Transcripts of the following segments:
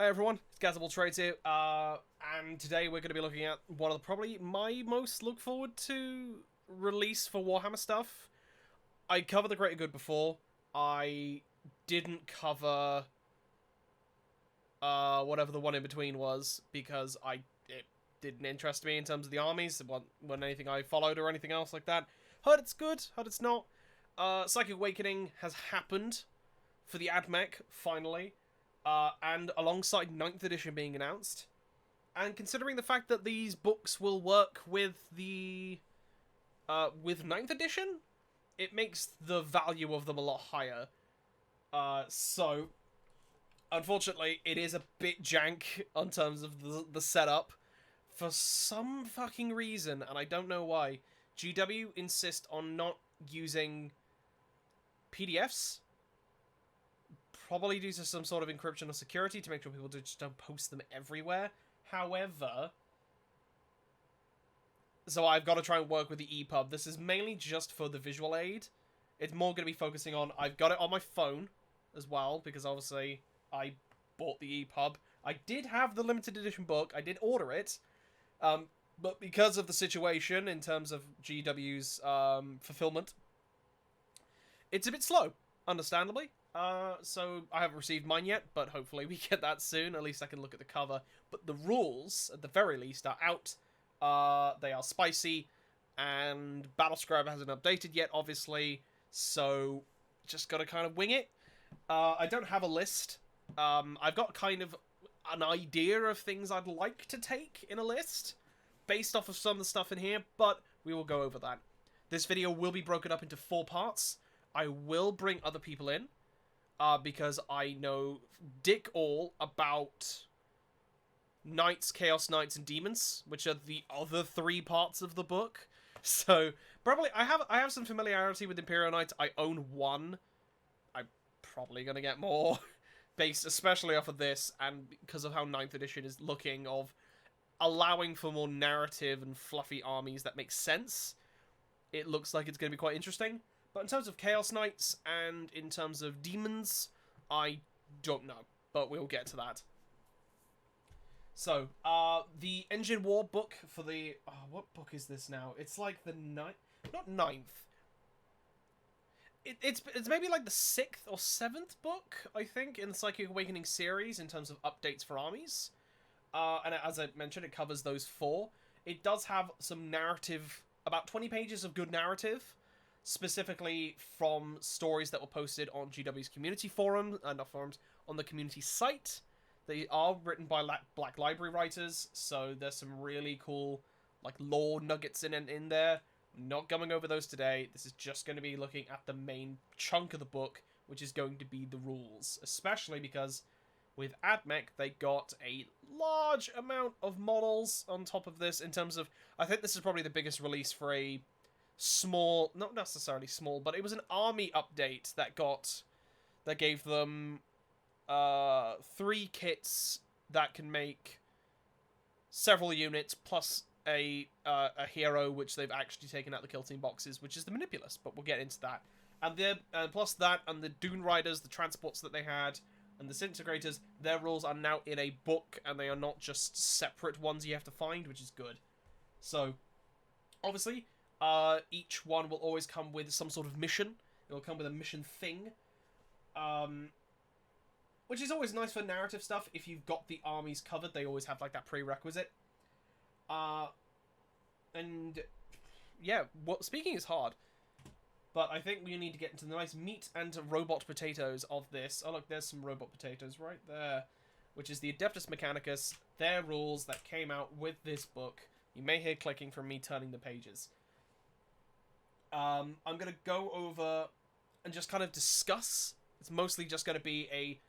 Hi everyone, it's Gazable Trades here, and today we're going to be looking at one of the probably my most look forward to release for Warhammer stuff. I covered the Greater Good before. I didn't cover whatever the one in between was because it didn't interest me in terms of the armies. It wasn't anything I followed or anything else like that. Heard it's good, heard it's not. Psychic Awakening has happened for the Mech finally. And alongside 9th edition being announced, and considering the fact that these books will work with the with 9th edition, it makes the value of them a lot higher. So unfortunately, it is a bit jank in terms of the setup. For some fucking reason, and I don't know why, GW insist on not using PDFs. Probably due to some sort of encryption or security to make sure people just don't post them everywhere. However, so I've got to try and work with the EPUB. This is mainly just for the visual aid. It's more going to be focusing on... I've got it on my phone as well, because obviously I bought the EPUB. I did have the limited edition book. I did order it. But because of the situation in terms of GW's fulfillment, it's a bit slow, understandably. So I haven't received mine yet, but hopefully we get that soon. At least I can look at the cover. But the rules, at the very least, are out. They are spicy, and Battlescribe hasn't updated yet, obviously, so just gotta kind of wing it. I don't have a list. I've got kind of an idea of things I'd like to take in a list, based off of some of the stuff in here, but we will go over that. This video will be broken up into 4 parts. I will bring other people in. Because I know dick all about Knights, Chaos Knights, and Demons, which are the other 3 parts of the book. So, probably, I have some familiarity with Imperial Knights. I own 1. I'm probably going to get more, based especially off of this, and because of how 9th edition is looking, of allowing for more narrative and fluffy armies that make sense. It looks like it's going to be quite interesting. But in terms of Chaos Knights and in terms of Demons, I don't know. But we'll get to that. So, the Engine War book for the... what book is this now? It's like the ninth... Not 9th. It's maybe like the 6th or 7th book, I think, in the Psychic Awakening series in terms of updates for armies. And as I mentioned, it covers those 4. It does have some narrative... About 20 pages of good narrative, specifically from stories that were posted on GW's community forum, not forums, on the community site. They are written by Black Library writers, so there's some really cool, like, lore nuggets in there. I'm not going over those today. This is just going to be looking at the main chunk of the book, which is going to be the rules, especially because with AdMech, they got a large amount of models on top of this in terms of... I think this is probably the biggest release for a small, not necessarily small, but it was an army update that gave them 3 kits that can make several units plus a hero, which they've actually taken out the kill team boxes, which is the Manipulus, but we'll get into that. And plus that and the Dune Riders, the transports that they had, and the Disintegrators, their rules are now in a book, and they are not just separate ones you have to find, which is good. So, obviously, each one will always come with some sort of mission. It will come with a mission thing. Which is always nice for narrative stuff. If you've got the armies covered, they always have, like, that prerequisite. And, yeah, speaking is hard. But I think we need to get into the nice meat and robot potatoes of this. Oh, look, there's some robot potatoes right there. Which is the Adeptus Mechanicus. Their rules that came out with this book. You may hear clicking from me turning the pages. I'm going to go over and just kind of discuss. It's mostly just going to be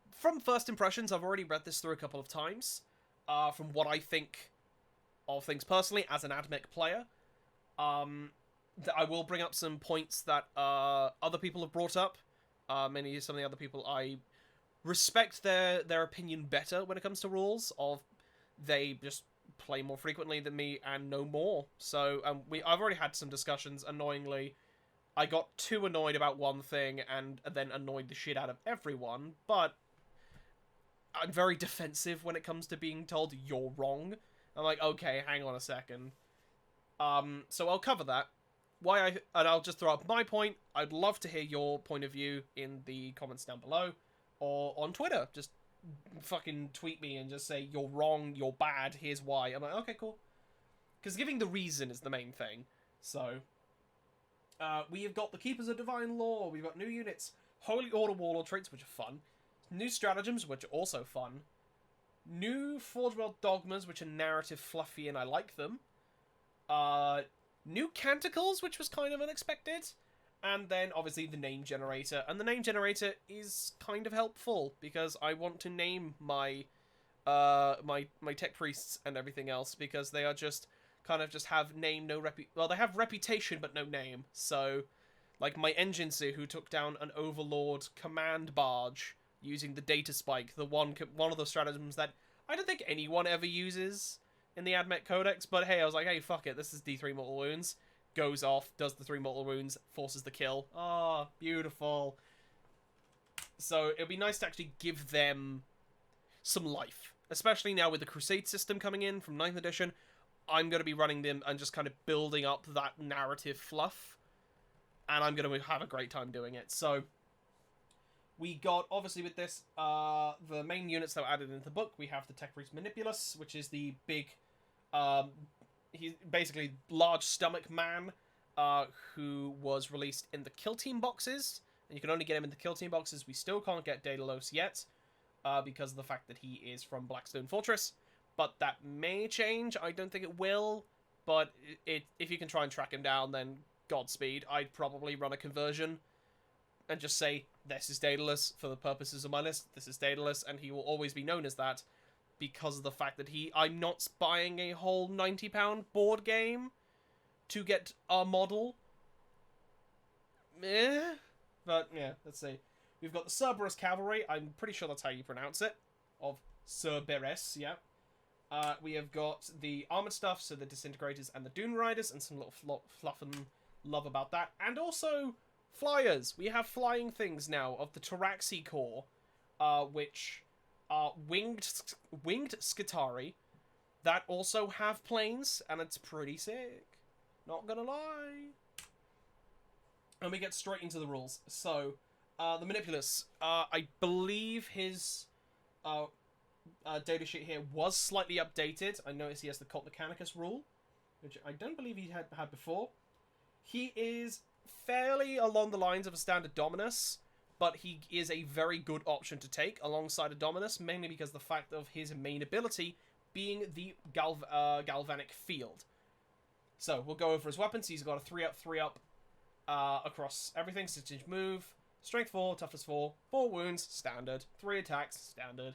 from first impressions, I've already read this through a couple of times. From what I think of things personally as an AdMech player. I will bring up some points that other people have brought up. Many some of the other people, I respect their opinion better when it comes to rules. They just play more frequently than me and know more. So I've already had some discussions. Annoyingly, I got too annoyed about one thing and then annoyed the shit out of everyone. But I'm very defensive when it comes to being told you're wrong. I'm like, okay, hang on a second. So I'll cover that. And I'll just throw up my point. I'd love to hear your point of view in the comments down below, or on Twitter. Just fucking tweet me and just say you're wrong, you're bad, here's why. I'm like, okay, cool. Because giving the reason is the main thing. So, we have got the Keepers of Divine Law. We've got new units, Holy Order Warlord traits, which are fun. New stratagems, which are also fun. New Forge World Dogmas, which are narrative fluffy, and I like them. New Canticles, which was kind of unexpected. And then, obviously, the name generator. And the name generator is kind of helpful, because I want to name my my tech priests and everything else, because they are just kind of just have name, no well, they have reputation, but no name. So, like my Engineer, who took down an Overlord command barge using the data spike, the one of the stratagems that I don't think anyone ever uses in the AdMech Codex, but hey, I was like, hey, fuck it, this is D3 mortal wounds. Goes off, does the 3 mortal wounds, forces the kill. Ah, beautiful. So it'd be nice to actually give them some life, especially now with the Crusade system coming in from 9th edition. I'm going to be running them and just kind of building up that narrative fluff, and I'm going to have a great time doing it. So we got, obviously with this, the main units that were added into the book. We have the Tech Priest Manipulus, which is the big, he's basically large stomach man, who was released in the Kill Team boxes, and you can only get him in the Kill Team boxes. We still can't get Daedalus yet, because of the fact that he is from Blackstone Fortress, but that may change. I don't think it will, but if you can try and track him down, then Godspeed. I'd probably run a conversion and just say, this is Daedalus for the purposes of my list, this is Daedalus, and he will always be known as that, because of the fact that I'm not buying a whole £90 board game to get a model. But, yeah, let's see. We've got the Cerberus Cavalry, I'm pretty sure that's how you pronounce it, of Cerberus, yeah. We have got the armored stuff, so the Disintegrators and the Dune Riders, and some little fluff and love about that. And also, flyers. We have flying things now of the Taraxi Corps, which are winged Skitari that also have planes, and it's pretty sick. Not gonna lie. And we get straight into the rules. So, the Manipulus, I believe his data sheet here was slightly updated. I noticed he has the Cult Mechanicus rule, which I don't believe he had before. He is fairly along the lines of a standard Dominus, but he is a very good option to take alongside a Dominus, mainly because of the fact of his main ability being the Galvanic Field. So, we'll go over his weapons. He's got a 3-up across everything. 6-inch move, strength 4, toughness 4, 4 wounds, standard, 3 attacks, standard,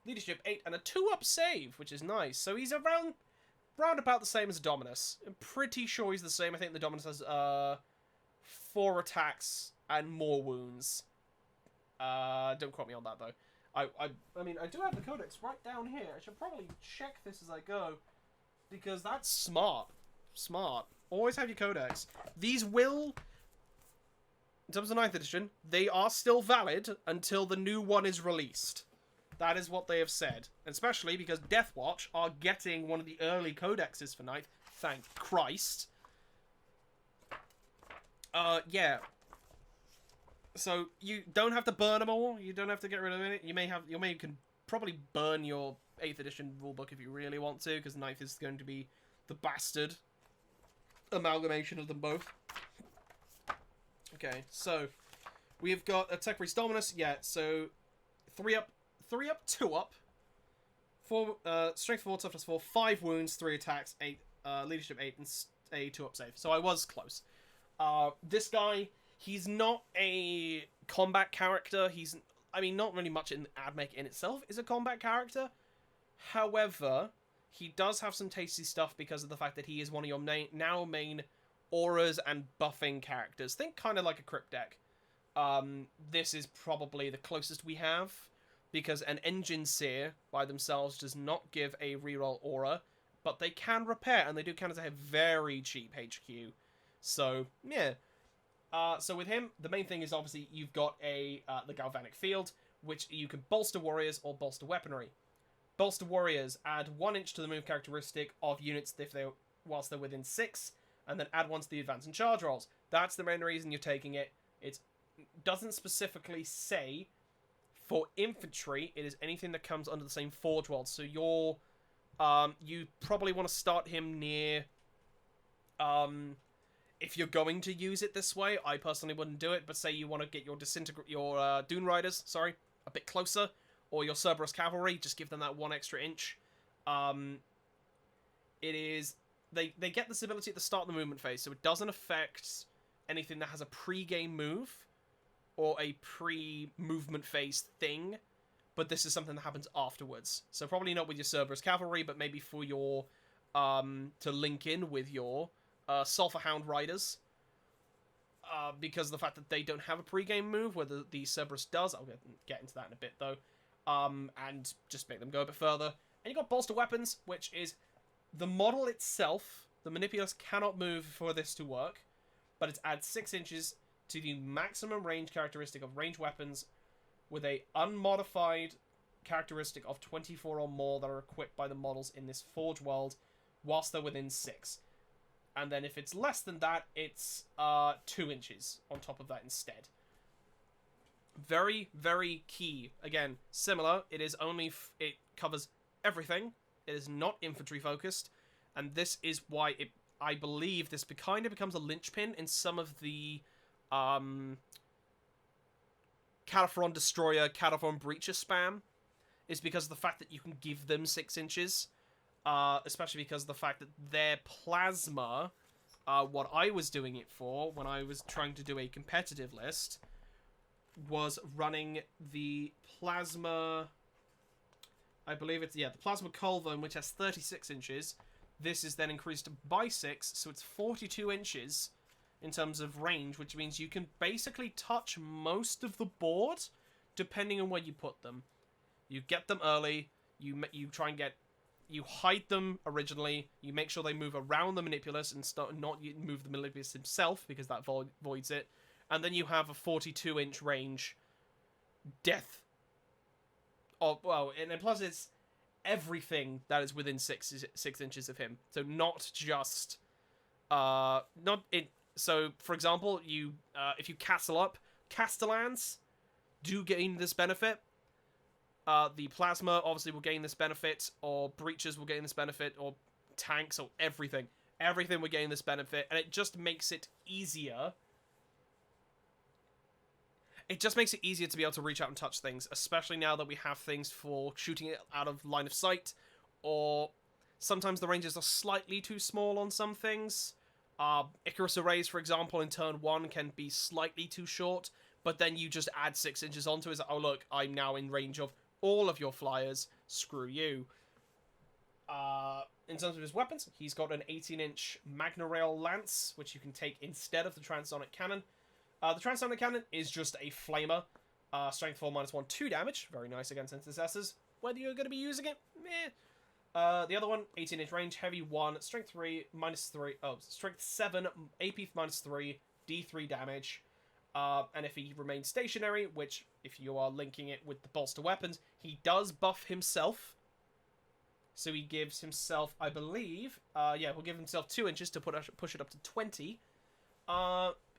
leadership 8, and a 2-up save, which is nice. So he's around about the same as Dominus. I'm pretty sure he's the same. I think the Dominus has 4 attacks and more wounds. Don't quote me on that, though. I mean, I do have the codex right down here. I should probably check this as I go, because that's smart. Smart. Always have your codex. These will, in terms of 9th edition, they are still valid until the new one is released. That is what they have said. Especially because Deathwatch are getting one of the early codexes for 9th. Thank Christ. Yeah. So, you don't have to burn them all. You don't have to get rid of it. You can probably burn your 8th edition rulebook if you really want to, because 9th is going to be the bastard amalgamation of them both. Okay, so we've got a Tech Priest Dominus. Yeah, so 3-up, 2-up, 4 strength 4, toughness 4, 5 wounds, 3 attacks, 8 leadership 8, and a 2-up save. So I was close. This guy, he's not a combat character. I mean, not really much in AdMech in itself is a combat character. However, he does have some tasty stuff because of the fact that he is one of your main auras and buffing characters. Think kind of like a Crypt deck. This is probably the closest we have, because an Engine Seer by themselves does not give a reroll aura, but they can repair, and they do count as a very cheap HQ. So, yeah. So with him, the main thing is obviously you've got the Galvanic Field, which you can bolster warriors or bolster weaponry. Bolster warriors add 1 inch to the move characteristic of units whilst they're within 6, and then add 1 to the advance and charge rolls. That's the main reason you're taking it. It doesn't specifically say for infantry it is anything that comes under the same forge world. So you probably want to start him near. If you're going to use it this way, I personally wouldn't do it. But say you want to get your Dune Riders, a bit closer, or your Cerberus Cavalry, just give them that 1 extra inch. They get this ability at the start of the movement phase, so it doesn't affect anything that has a pre-game move or a pre-movement phase thing, but this is something that happens afterwards. So probably not with your Cerberus Cavalry, but maybe for your to link in with your Sulphur Hound Riders, because of the fact that they don't have a pre-game move, where the Cerberus does. I'll get into that in a bit though, and just make them go a bit further. And you got bolster weapons, which is the model itself. The Manipulus cannot move for this to work, but it adds 6 inches to the maximum range characteristic of ranged weapons with a unmodified characteristic of 24 or more that are equipped by the models in this Forge world whilst they're within 6. And then if it's less than that, it's 2 inches on top of that instead. Very, very key. Again, similar. It is only... it covers everything. It is not infantry focused. And this is why I believe this kind of becomes a linchpin in some of the Cataphron Destroyer, Cataphron Breacher spam. Is because of the fact that you can give them 6 inches. Especially because of the fact that their plasma, what I was doing it for when I was trying to do a competitive list, was running the plasma, I believe it's, the plasma Colvin, which has 36 inches. This is then increased by 6, so it's 42 inches in terms of range, which means you can basically touch most of the board, depending on where you put them. You get them early, you try and get... You hide them originally, you make sure they move around the Manipulus and not move the Manipulus himself, because that voids it. And then you have a 42-inch range death. Well, and plus it's everything that is within 6 inches of him. So not just... So, for example, if you castle up, Castellans do gain this benefit. The Plasma obviously will gain this benefit, or Breaches will gain this benefit, or tanks, or everything. Everything will gain this benefit, and it just makes it easier. It just makes it easier to be able to reach out and touch things, especially now that we have things for shooting it out of line of sight, or sometimes the ranges are slightly too small on some things. Icarus Arrays, for example, in turn 1 can be slightly too short, but then you just add 6 inches onto it. It's like, oh look, I'm now in range of all of your flyers, screw you. In terms of his weapons, he's got an 18-inch Magna Rail Lance, which you can take instead of the Transonic Cannon. The Transonic Cannon is just a flamer. Strength 4, -1, 2 damage. Very nice against intercessors. Whether you're going to be using it, meh. The other one, 18-inch range, heavy 1, strength 3, -3, strength 7, AP -3, D3 damage. And if he remains stationary, which, if you are linking it with the bolster weapons, he does buff himself. So he gives himself, I believe, he'll give himself 2 inches to push it up to 20.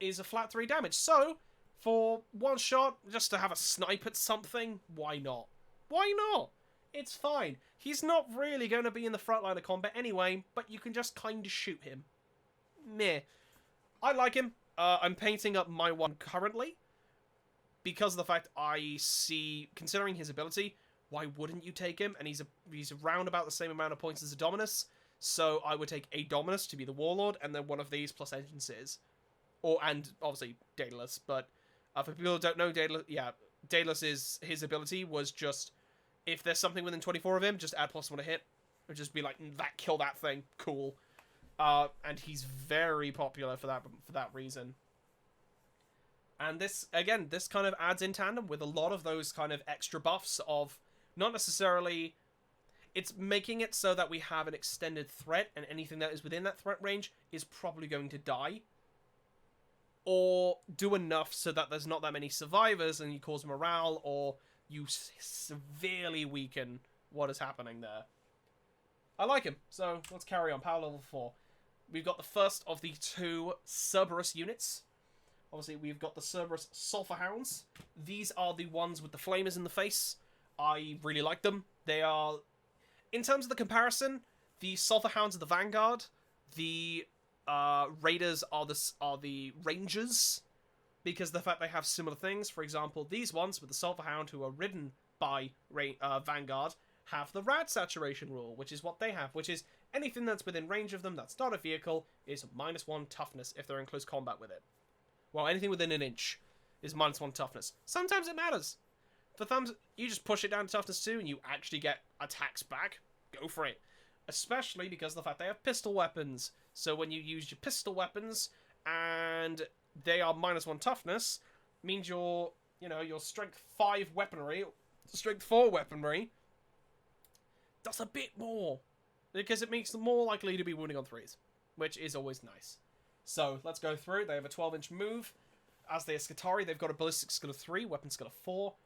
Is a flat 3 damage. So, for one shot, just to have a snipe at something, why not? Why not? It's fine. He's not really going to be in the front line of combat anyway, but you can just kind of shoot him. Meh. I like him. I'm painting up my one currently, because of the fact I see, considering his ability, why wouldn't you take him? And he's around about the same amount of points as a Dominus, so I would take a Dominus to be the Warlord, and then one of these plus Engine Seers. And obviously Daedalus, but for people who don't know Daedalus is, his ability was just, if there's something within 24 of him, just add +1 to hit. Or just be like, kill that thing, cool. And he's very popular for that reason. And this kind of adds in tandem with a lot of those kind of extra buffs of, not necessarily, it's making it so that we have an extended threat, and anything that is within that threat range is probably going to die. or do enough so that there's not that many survivors and you cause morale, or you severely weaken what is happening there. I like him, so let's carry on. Power level 4. We've got the first of the 2 Cerberus units. Obviously, we've got the Cerberus Sulphur Hounds. These are the ones with the flamers in the face. I really like them. They are, in terms of the comparison, the Sulphur Hounds are the Vanguard. The Raiders are the Rangers, because of the fact they have similar things. For example, these ones with the Sulphur Hound, who are ridden by Vanguard, have the rad saturation rule, which is what they have, which is anything that's within range of them that's not a vehicle is -1 toughness if they're in close combat with it. Well, anything within an inch is -1 toughness. Sometimes it matters. For thumbs, you just push it down to toughness 2 and you actually get attacks back. Go for it. Especially because of the fact they have pistol weapons. So when you use your pistol weapons and they are -1 toughness, means your strength 5 weaponry, strength 4 weaponry, does a bit more. Because it makes them more likely to be wounding on 3s, which is always nice. So, let's go through. They have a 12-inch move. As they are Skitarii, they've got a ballistic skill of 3, weapon skill of 4.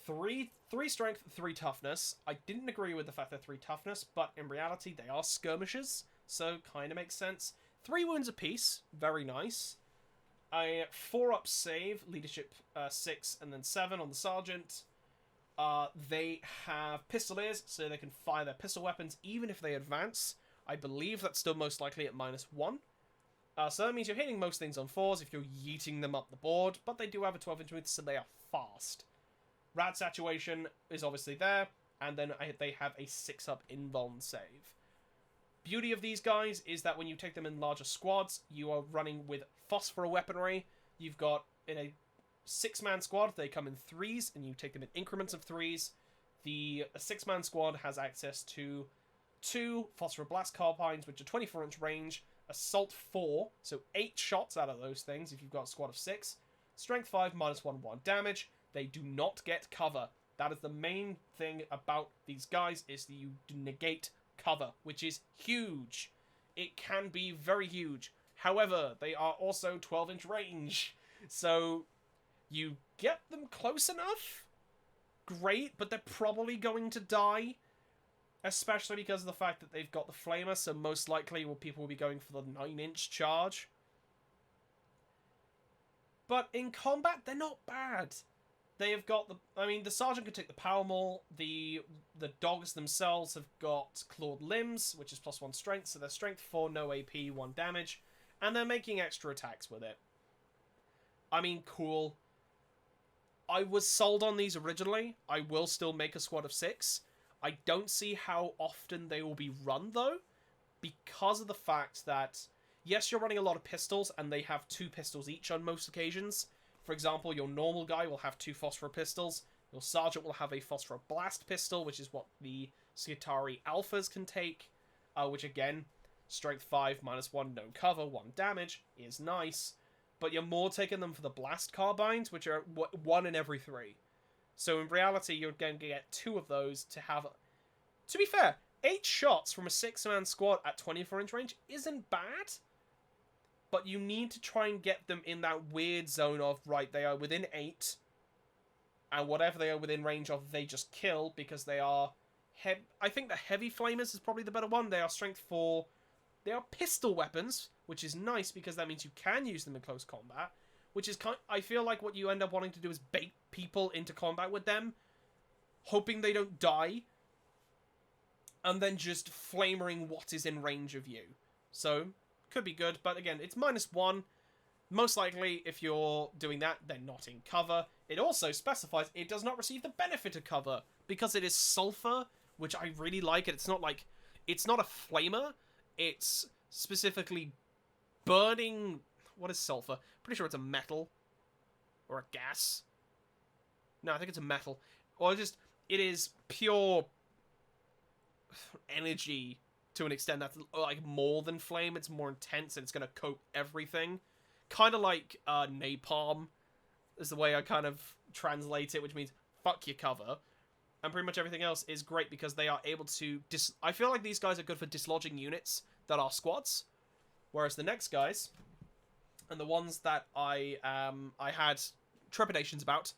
3 strength, 3 toughness. I didn't agree with the fact they're 3 toughness, but in reality, they are skirmishers, so kind of makes sense. 3 wounds apiece, very nice. A 4-up save, leadership 6, and then 7 on the sergeant. They have pistoliers, so they can fire their pistol weapons even if they advance. I believe that's still most likely at -1. So that means you're hitting most things on 4s if you're yeeting them up the board, but they do have a 12-inch move, so they are fast. Rad saturation is obviously there, and then they have a 6-up invuln save. Beauty of these guys is that when you take them in larger squads, you are running with phosphor weaponry. You've got, in a 6-man squad, they come in 3s, and you take them in increments of 3s. The 6-man squad has access to 2 phosphor blast carbines, which are 24-inch range, assault 4, so 8 shots out of those things if you've got a squad of 6, strength 5, -1 damage. They do not get cover. That is the main thing about these guys, is that you negate cover, which is huge. It can be very huge. However, they are also 12-inch range, so you get them close enough, great, but they're probably going to die, especially because of the fact that they've got the flamer, so most likely people will be going for the 9-inch charge. But in combat, they're not bad. They have got the sergeant can take the power maul. The dogs themselves have got clawed limbs, which is +1 strength, so they're strength 4, no AP, 1 damage, and they're making extra attacks with it. I mean, cool. I was sold on these originally. I will still make a squad of 6. I don't see how often they will be run, though, because of the fact that, yes, you're running a lot of pistols, and they have 2 pistols each on most occasions. For example, your normal guy will have 2 phosphor pistols. Your sergeant will have a phosphor blast pistol, which is what the Skitarii alphas can take. Which, again, strength 5, -1, no cover, 1 damage, is nice. But you're more taking them for the blast carbines, which are 1 in every 3. So in reality, you're going to get 2 of those to have... To be fair, 8 shots from a 6-man squad at 24-inch range isn't bad. But you need to try and get them in that weird zone of, right, they are within 8. And whatever they are within range of, they just kill, because they are... I think the heavy flamers is probably the better one. They are strength 4. They are pistol weapons, which is nice, because that means you can use them in close combat. Which is I feel like what you end up wanting to do is bait people into combat with them, hoping they don't die, and then just flamering what is in range of you. So, could be good, but again, it's -1. Most likely, if you're doing that, they're not in cover. It also specifies it does not receive the benefit of cover, because it is sulfur, which I really like. It's not a flamer, it's specifically burning... What is sulfur? Pretty sure it's a metal. Or a gas. No, I think it's a metal. Or just, it is pure energy to an extent that's like more than flame. It's more intense and it's going to coat everything. Kind of like napalm is the way I kind of translate it, which means fuck your cover. And pretty much everything else is great because they are able to... I feel like these guys are good for dislodging units that are squads. Whereas the next guys... and the ones that I had trepidations about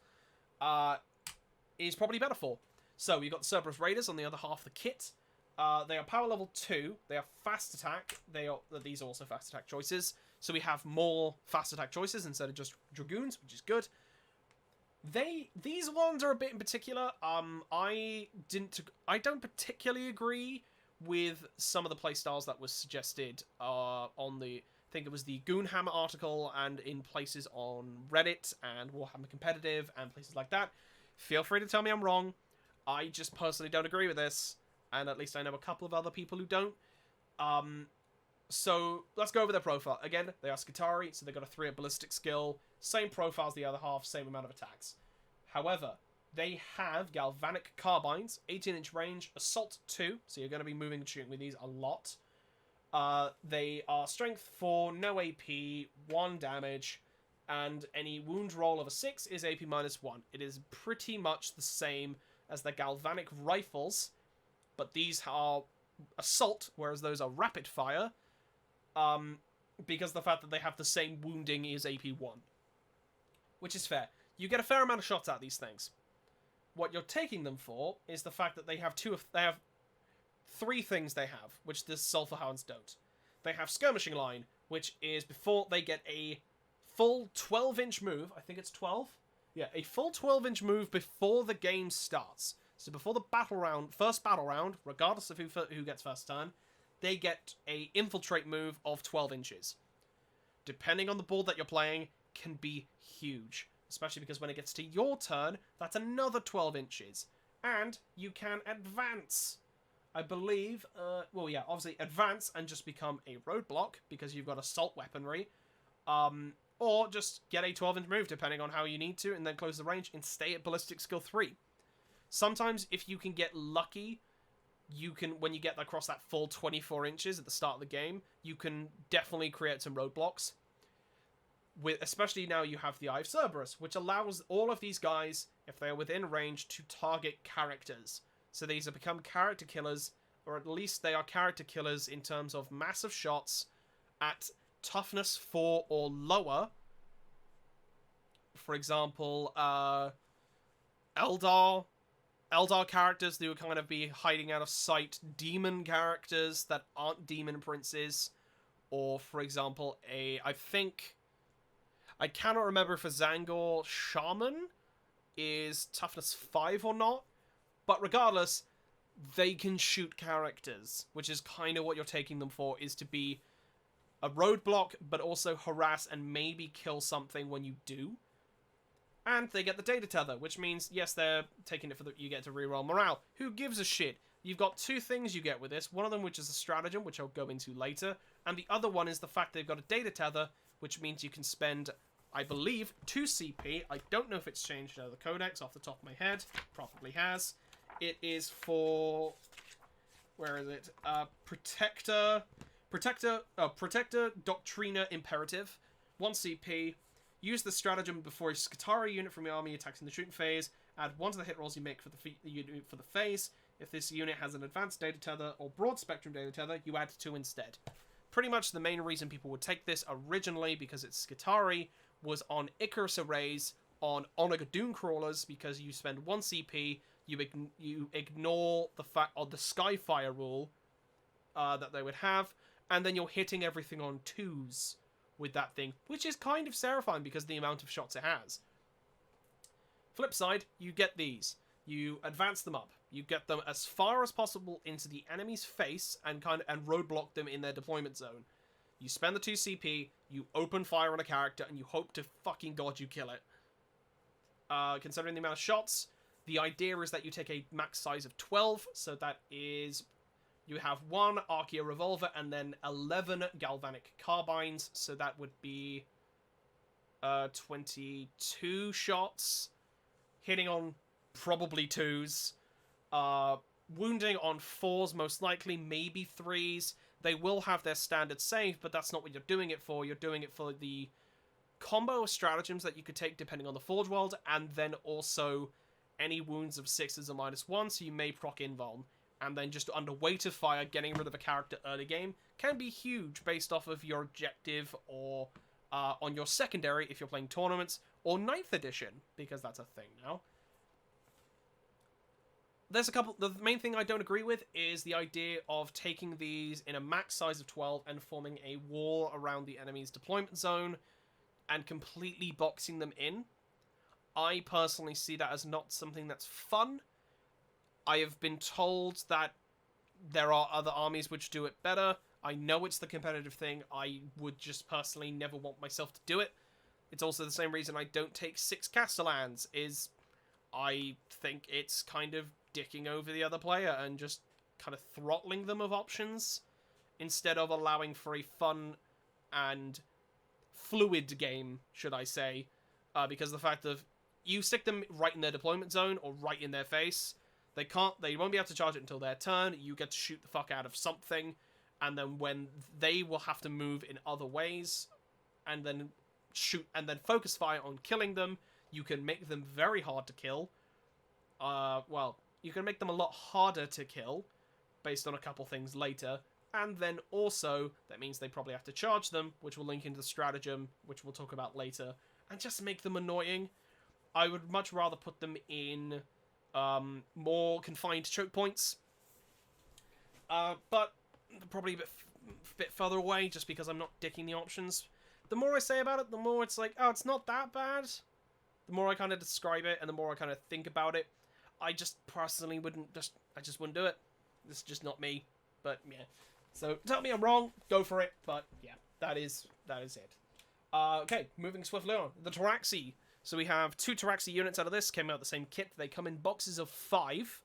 is probably better for. So you've got the Cerberus Raiders on the other half of the kit. They are power level 2. They are fast attack. These are also fast attack choices. So we have more fast attack choices instead of just Dragoons, which is good. These ones are a bit in particular. I don't particularly agree with some of the playstyles that was suggested on the, I think it was the Goonhammer article, and in places on Reddit and Warhammer Competitive and places like that. Feel free to tell me I'm wrong. I just personally don't agree with this, and at least I know a couple of other people who don't. So let's go over their profile. Again, they are Skitarii, so they've got a 3 ballistic skill, same profile as the other half, same amount of attacks. However, they have galvanic carbines, 18-inch range, assault 2, so you're going to be moving and shooting with these a lot. They are strength 4, no AP, 1 damage, and any wound roll of a 6 is AP -1. It is pretty much the same as the galvanic rifles, but these are assault, whereas those are rapid fire, because the fact that they have the same wounding is AP 1. Which is fair. You get a fair amount of shots out of these things. What you're taking them for is the fact that they have 3 things they have, which the Sulphur Hounds don't. They have Skirmishing Line, which is before they get a full 12-inch move. I think it's 12? Yeah, a full 12-inch move before the game starts. So before the first battle round, regardless of who gets first turn, they get a infiltrate move of 12 inches. Depending on the board that you're playing, can be huge. Especially because when it gets to your turn, that's another 12 inches. And you can advance. I believe, obviously advance and just become a roadblock because you've got assault weaponry. Or just get a 12-inch move depending on how you need to, and then close the range and stay at ballistic skill 3. Sometimes if you can get lucky, you can, when you get across that full 24 inches at the start of the game, you can definitely create some roadblocks. Especially now you have the Eye of Cerberus, which allows all of these guys, if they're within range, to target characters. So these have become character killers, or at least they are character killers in terms of massive shots at toughness 4 or lower. For example, Eldar characters who would kind of be hiding out of sight, demon characters that aren't demon princes, or for example, I cannot remember if a Zangor Shaman is toughness 5 or not, but regardless, they can shoot characters, which is kind of what you're taking them for, is to be a roadblock, but also harass and maybe kill something when you do. And they get the data tether, which means, yes, they're taking it for you get to reroll morale. Who gives a shit? You've got 2 things you get with this, one of them which is a stratagem, which I'll go into later, and the other one is the fact they've got a data tether, which means you can spend, I believe, 2 CP. I don't know if it's changed the codex off the top of my head. Probably has. It is for... Where is it? Protector Doctrina Imperative. 1 CP. Use the stratagem before a Skitarii unit from your army attacks in the shooting phase. Add 1 to the hit rolls you make for the phase. If this unit has an advanced data tether or broad spectrum data tether, you add 2 instead. Pretty much the main reason people would take this originally, because it's Skitarii, was on Icarus arrays, on Onaga Doom Crawlers, because you spend 1 CP, you ignore the fact of the Skyfire rule that they would have, and then you're hitting everything on 2s with that thing, which is kind of terrifying because of the amount of shots it has. Flip side, you get these. You advance them up. You get them as far as possible into the enemy's face and roadblock them in their deployment zone. You spend the 2 CP, you open fire on a character, and you hope to fucking god you kill it. Considering the amount of shots, the idea is that you take a max size of 12, so that is... You have 1 Archaea Revolver and then 11 Galvanic Carbines, so that would be 22 shots, hitting on probably 2s, wounding on 4s most likely, maybe 3s. They will have their standard save, but that's not what you're doing it for. You're doing it for the combo of stratagems that you could take depending on the Forge World, and then also any wounds of 6s or -1, so you may proc invuln. And then just under weight of fire, getting rid of a character early game can be huge based off of your objective or on your secondary if you're playing tournaments, or 9th edition, because that's a thing now. There's a couple... The main thing I don't agree with is the idea of taking these in a max size of 12 and forming a wall around the enemy's deployment zone and completely boxing them in. I personally see that as not something that's fun. I have been told that there are other armies which do it better. I know it's the competitive thing. I would just personally never want myself to do it. It's also the same reason I don't take 6 Castellans, is I think it's kind of dicking over the other player and just kind of throttling them of options instead of allowing for a fun and fluid game, should I say, because the fact of you stick them right in their deployment zone or right in their face, they won't be able to charge it until their turn. You get to shoot the fuck out of something, and then when they will have to move in other ways and then shoot and then focus fire on killing them, you can make them very hard to kill. Well, you can make them a lot harder to kill based on a couple things later. And then also, that means they probably have to charge them, which will link into the stratagem, which we'll talk about later, and just make them annoying. I would much rather put them in more confined choke points. But probably a bit further away, just because I'm not dicking the options. The more I say about it, the more it's like, oh, it's not that bad. The more I kind of describe it, and the more I kind of think about it, I just personally I just wouldn't do it. This is just not me. But, yeah. So, tell me I'm wrong, go for it, but, yeah, that is it. Okay, moving swiftly on. The Taraxi. So we have 2 Taraxi units out of this, came out the same kit. They come in boxes of 5.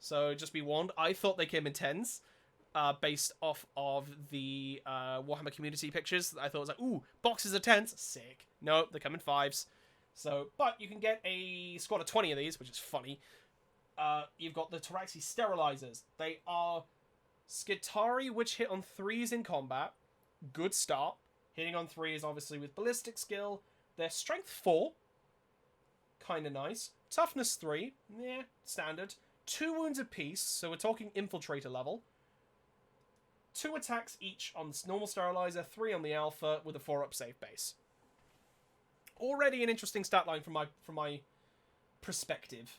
So, just be warned, I thought they came in 10s. Based off of the Warhammer community pictures. I thought it was like, ooh, boxes of 10s, sick. No, they come in 5s. So, but you can get a squad of 20 of these, which is funny. You've got the Taraxi Sterilizers. They are Skitari, which hit on 3s in combat. Good start. Hitting on 3s, obviously, with ballistic skill. They're Strength 4. Kind of nice. Toughness 3. Yeah, standard. 2 wounds apiece, so we're talking Infiltrator level. 2 attacks each on the normal Sterilizer, 3 on the Alpha, with a 4-up save base. Already an interesting stat line from my perspective.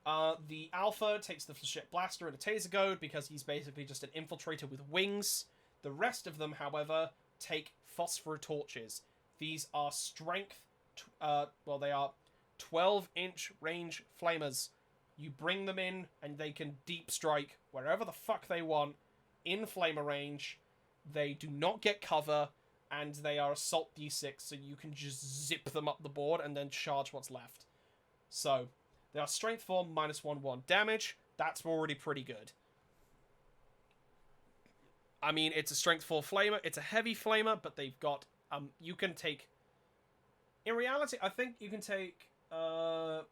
The Alpha takes the Flechette Blaster and a Taser Goad because he's basically just an infiltrator with wings. The rest of them, however, take Phosphor Torches. These are strength... they are 12-inch range flamers. You bring them in, and they can deep strike wherever the fuck they want in flamer range. They do not get cover, and they are assault d6, so you can just zip them up the board and then charge what's left. So, they are strength 4, -1/1 damage. That's already pretty good. I mean, it's a strength 4 flamer. It's a heavy flamer, but they've got... you can take... In reality, I think you can take... I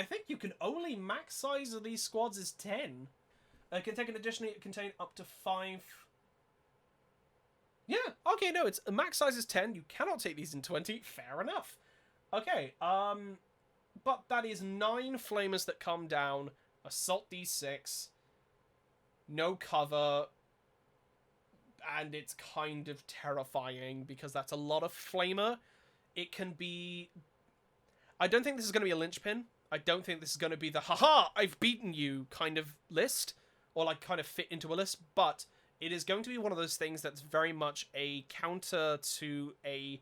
think you can only max size of these squads is 10. It can take an additionally contain up to 5... Yeah, okay, no, it's max size is 10. You cannot take these in 20. Fair enough. Okay, but that is 9 flamers that come down. Assault d6. No cover. And it's kind of terrifying because that's a lot of flamer. It can be... I don't think this is going to be a linchpin. I don't think this is going to be the haha, I've beaten you kind of list. Or like kind of fit into a list. But it is going to be one of those things that's very much a counter to a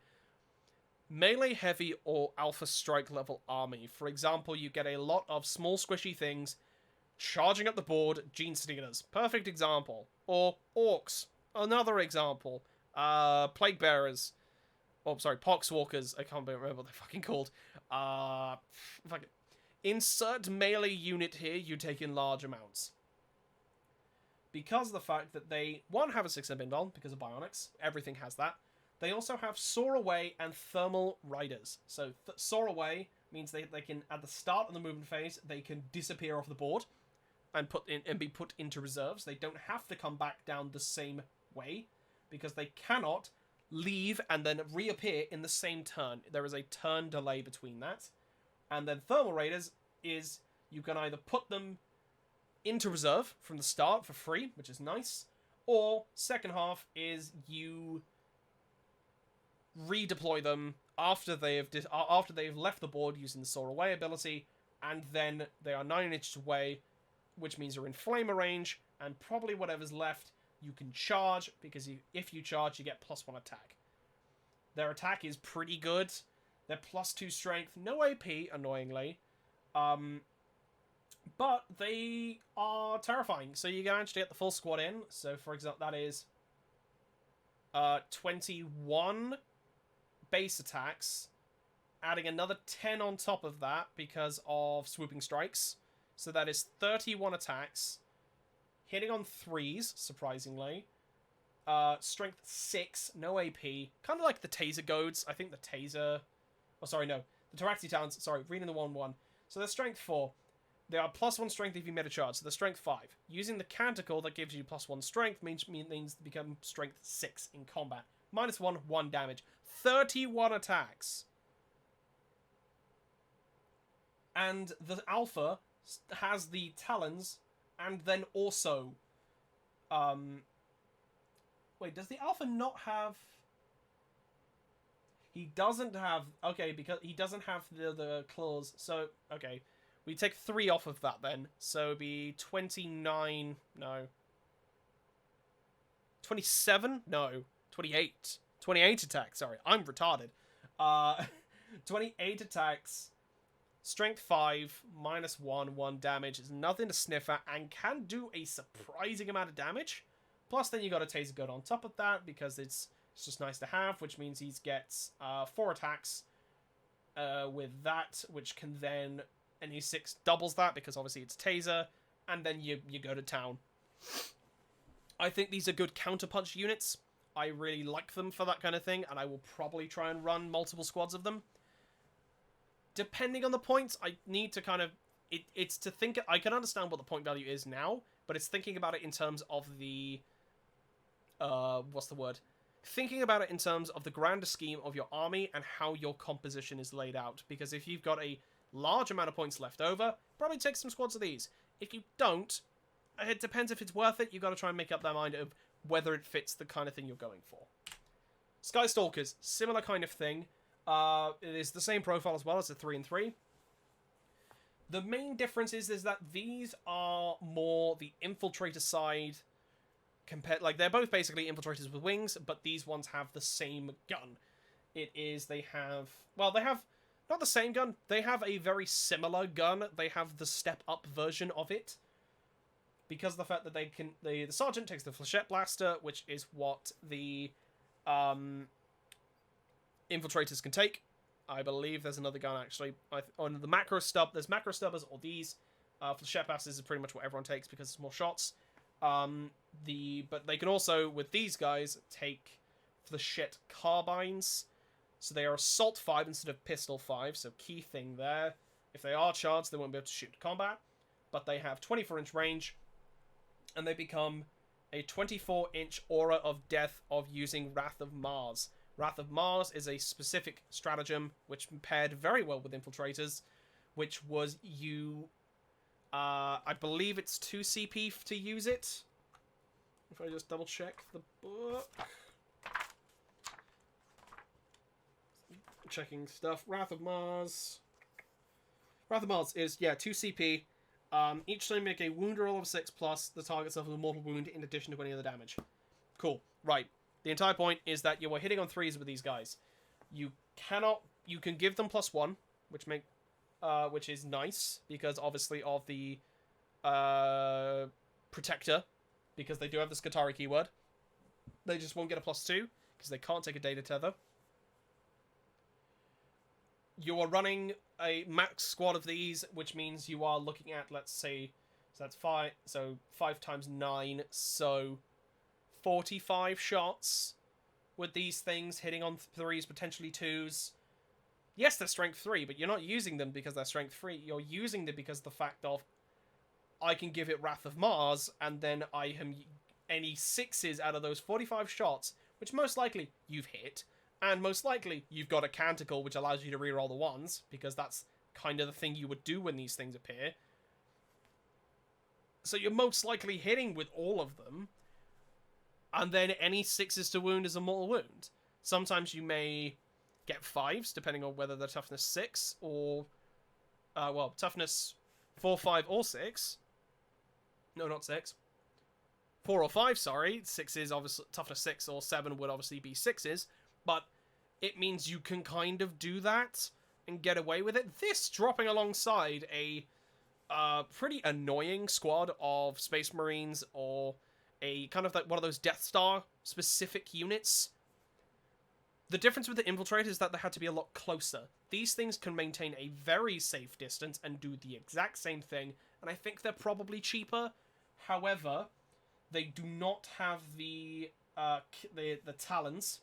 melee heavy or alpha strike level army. For example, you get a lot of small squishy things charging up the board. Gene Stealers, perfect example. Or Orcs, another example. Plague Bearers. Oh, sorry, Poxwalkers. I can't remember what they're fucking called. Insert melee unit here, you take in large amounts. Because of the fact that they, one, have a 6 Bindon, because of Bionics. Everything has that. They also have Soar Away and Thermal Riders. So, Soar Away means they can, at the start of the movement phase, they can disappear off the board and be put into reserves. They don't have to come back down the same way, because they cannot leave and then reappear in the same turn. There is a turn delay between that. And then Thermal Raiders is, you can either put them into reserve from the start for free, which is nice, or second half is you redeploy them after they've left the board using the Soar Away ability, and then they are 9 inches away, which means you're in flamer range, and probably whatever's left you can charge, because if you charge, you get +1 attack. Their attack is pretty good. They're +2 strength, no AP, annoyingly. But they are terrifying. So you can actually get the full squad in. So, for example, that is 21 base attacks, adding another 10 on top of that because of swooping strikes. So that is 31 attacks, hitting on 3s, surprisingly. Strength 6, no AP. Kind of like the Taser Goads. I think the Taser... Oh, sorry, no. The Tabaxi Talons, sorry, reading the 1-1. So they're strength 4. They are +1 strength if you made a charge, so they're strength 5. Using the Canticle that gives you +1 strength means they become strength 6 in combat. -1, 1 damage. 31 attacks. And the Alpha has the Talons, and then also... Wait, does the Alpha not have... He doesn't have... Okay, because he doesn't have the claws, so... Okay. We take 3 off of that then. So it'd be 29... No. 27? No. 28. 28 attacks, sorry. I'm retarded. 28 attacks. Strength 5. -1. 1 damage. Is nothing to sniff at. And can do a surprising amount of damage. Plus then you got a Taser Gun on top of that. Because it's just nice to have. Which means he gets 4 attacks. With that. Which can then... And E6 doubles that because obviously it's Taser, and then you go to town. I think these are good counterpunch units. I really like them for that kind of thing, and I will probably try and run multiple squads of them. Depending on the points, I need to kind of... It's to think... I can understand what the point value is now, but it's thinking about it in terms of the... what's the word? Thinking about it in terms of the grander scheme of your army and how your composition is laid out. Because if you've got a large amount of points left over, probably take some squads of these. If you don't, it depends if it's worth it. You've got to try and make up their mind of whether it fits the kind of thing you're going for. Skystalkers, similar kind of thing. It is the same profile as well as the 3 and 3. The main difference is that these are more the infiltrator side compared, like they're both basically infiltrators with wings, but these ones have the same gun. It is, they have not the same gun. They have a very similar gun. They have the step-up version of it. Because of the fact that they can... The Sergeant takes the Flechette Blaster, which is what the infiltrators can take. I believe there's another gun, actually. On the Macro Stub, there's Macro Stubbers or these. Flechette Blasters is pretty much what everyone takes because it's more shots. But they can also, with these guys, take Flechette Carbines. So they are Assault 5 instead of Pistol 5, so key thing there. If they are charged, they won't be able to shoot to combat. But they have 24-inch range, and they become a 24-inch Aura of Death of using Wrath of Mars. Wrath of Mars is a specific stratagem which paired very well with Infiltrators, which was I believe it's 2 CP to use it. If I just double check the book. Checking stuff. Wrath of Mars. Wrath of Mars is, 2 CP. Each time you make a wound roll of 6+, the target suffers a mortal wound in addition to any other damage. Cool. Right. The entire point is that you are hitting on 3s with these guys. You can give them +1, which is nice, because obviously of the Protector, because they do have the Skatari keyword. They just won't get a +2, because they can't take a data tether. You are running a max squad of these, which means you are looking at, let's say, so that's 5, so 5 times 9, so 45 shots with these things, hitting on 3s, potentially 2s. Yes, they're strength 3, but you're not using them because they're strength 3. You're using them because of the fact of, I can give it Wrath of Mars, and then I am any 6s out of those 45 shots, which most likely you've hit. And most likely, you've got a Canticle, which allows you to reroll the 1s, because that's kind of the thing you would do when these things appear. So you're most likely hitting with all of them, and then any 6s to wound is a mortal wound. Sometimes you may get 5s, depending on whether they're toughness 6 or... well, toughness 4, 5, or 6. No, not 6. 4 or 5, sorry. 6 is obviously... Toughness 6 or 7 would obviously be 6s. But it means you can kind of do that and get away with it. This dropping alongside a pretty annoying squad of Space Marines or a kind of like one of those Death Star specific units. The difference with the Infiltrator is that they had to be a lot closer. These things can maintain a very safe distance and do the exact same thing, and I think they're probably cheaper. However, they do not have the talons,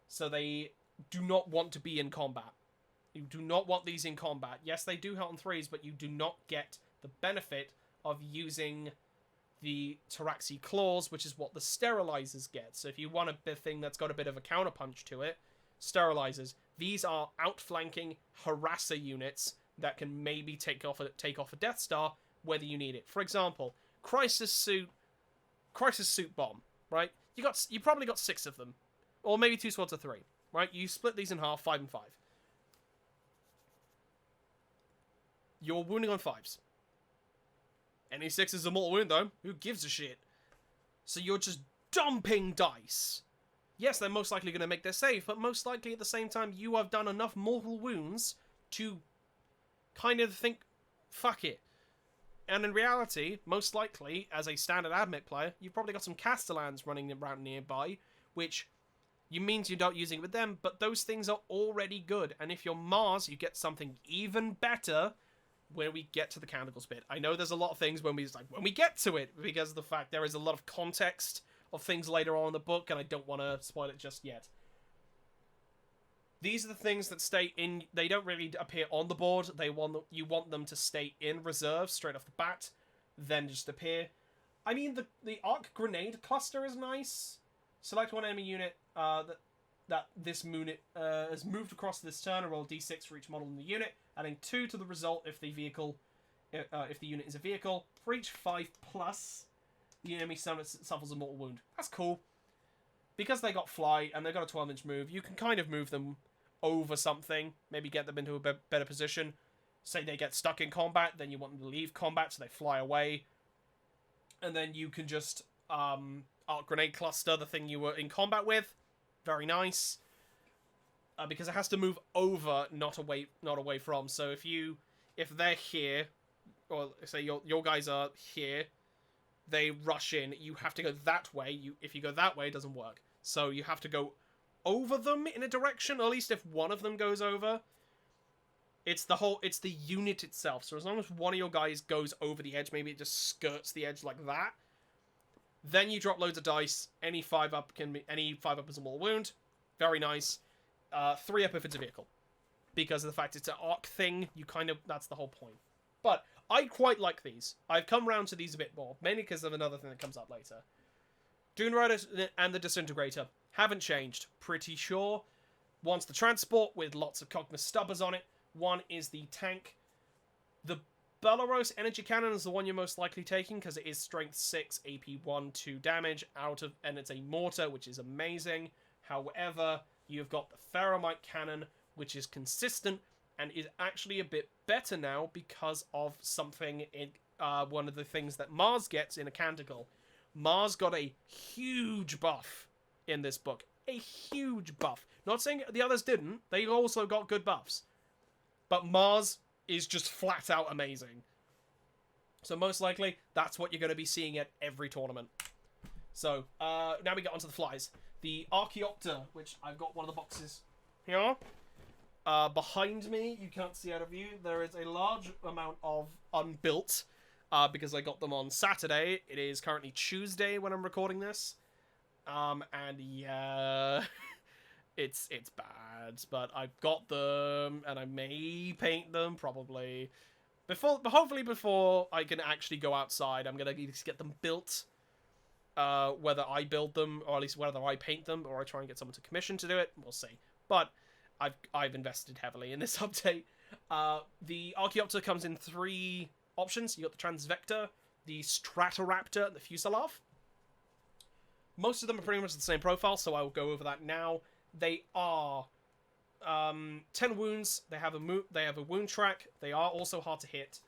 so they do not want to be in combat. You do not want these in combat. Yes, they do hit on 3s, but you do not get the benefit of using the Taraxi Claws, which is what the Sterilizers get. So if you want a thing that's got a bit of a counterpunch to it, Sterilizers. These are outflanking harasser units that can maybe take off a Death Star, whether you need it. For example, Crisis Suit Bomb, right? You probably got 6 of them, or maybe 2 squads of 3, right? You split these in half, 5 and 5. You're wounding on 5s. Any 6 is a mortal wound, though. Who gives a shit? So you're just dumping dice. Yes, they're most likely going to make their save, but most likely at the same time, you have done enough mortal wounds to kind of think, fuck it. And in reality, most likely, as a standard Admech player, you've probably got some Castellans running around nearby, which means you're not using it with them, but those things are already good. And if you're Mars, you get something even better when we get to the Canticles bit. I know there's a lot of things when we get to it, because of the fact there is a lot of context of things later on in the book, and I don't want to spoil it just yet. These are the things that stay in. They don't really appear on the board. You want them to stay in reserve straight off the bat, then just appear. I mean, the arc grenade cluster is nice. Select one enemy unit that this unit has moved across this turn, and roll d6 for each model in the unit, adding 2 to the result if the unit is a vehicle. For each 5+, the enemy suffers a mortal wound. That's cool. Because they got fly and they've got a 12-inch move, you can kind of move them over something, maybe get them into a better position. Say they get stuck in combat, then you want them to leave combat, so they fly away. And then you can just arc grenade cluster the thing you were in combat with. Very nice. Because it has to move over, not away from. So if they're here, or say your guys are here, they rush in, you have to go that way. If you go that way, it doesn't work. So you have to go over them in a direction, or at least if one of them goes over. It's the unit itself. So as long as one of your guys goes over the edge, maybe it just skirts the edge like that, then you drop loads of dice. Any 5-up is a mortal wound. Very nice. 3-up if it's a vehicle. Because of the fact it's an arc thing, that's the whole point. But I quite like these. I've come round to these a bit more, mainly because of another thing that comes up later. Dune Rider and the Disintegrator haven't changed, pretty sure. One's the transport with lots of Cognos Stubbers on it. One is the tank. The Belarus Energy Cannon is the one you're most likely taking, because it is Strength 6, AP 1, 2 damage, and it's a mortar, which is amazing. However, you've got the Ferromite Cannon, which is consistent, and is actually a bit better now because of something in one of the things that Mars gets in a Canticle. Mars got a huge buff in this book. A huge buff. Not saying the others didn't. They also got good buffs. But Mars is just flat out amazing. So most likely, that's what you're going to be seeing at every tournament. So, now we get onto the flies. The Archaeopter, which I've got one of the boxes here. Behind me, you can't see out of view, there is a large amount of unbuilt, because I got them on Saturday. It is currently Tuesday when I'm recording this. And yeah, it's bad, but I've got them, and I may paint them, probably. Hopefully before I can actually go outside, I'm gonna just get them built. Whether I build them, or at least whether I paint them, or I try and get someone to commission to do it, we'll see. But I've invested heavily in this update. The Archaeopter comes in 3 options. You got the Transvector, the Stratoraptor, and the Fusilov. Most of them are pretty much the same profile, so I will go over that now. They are 10 wounds. They have a wound track. They are also hard to hit.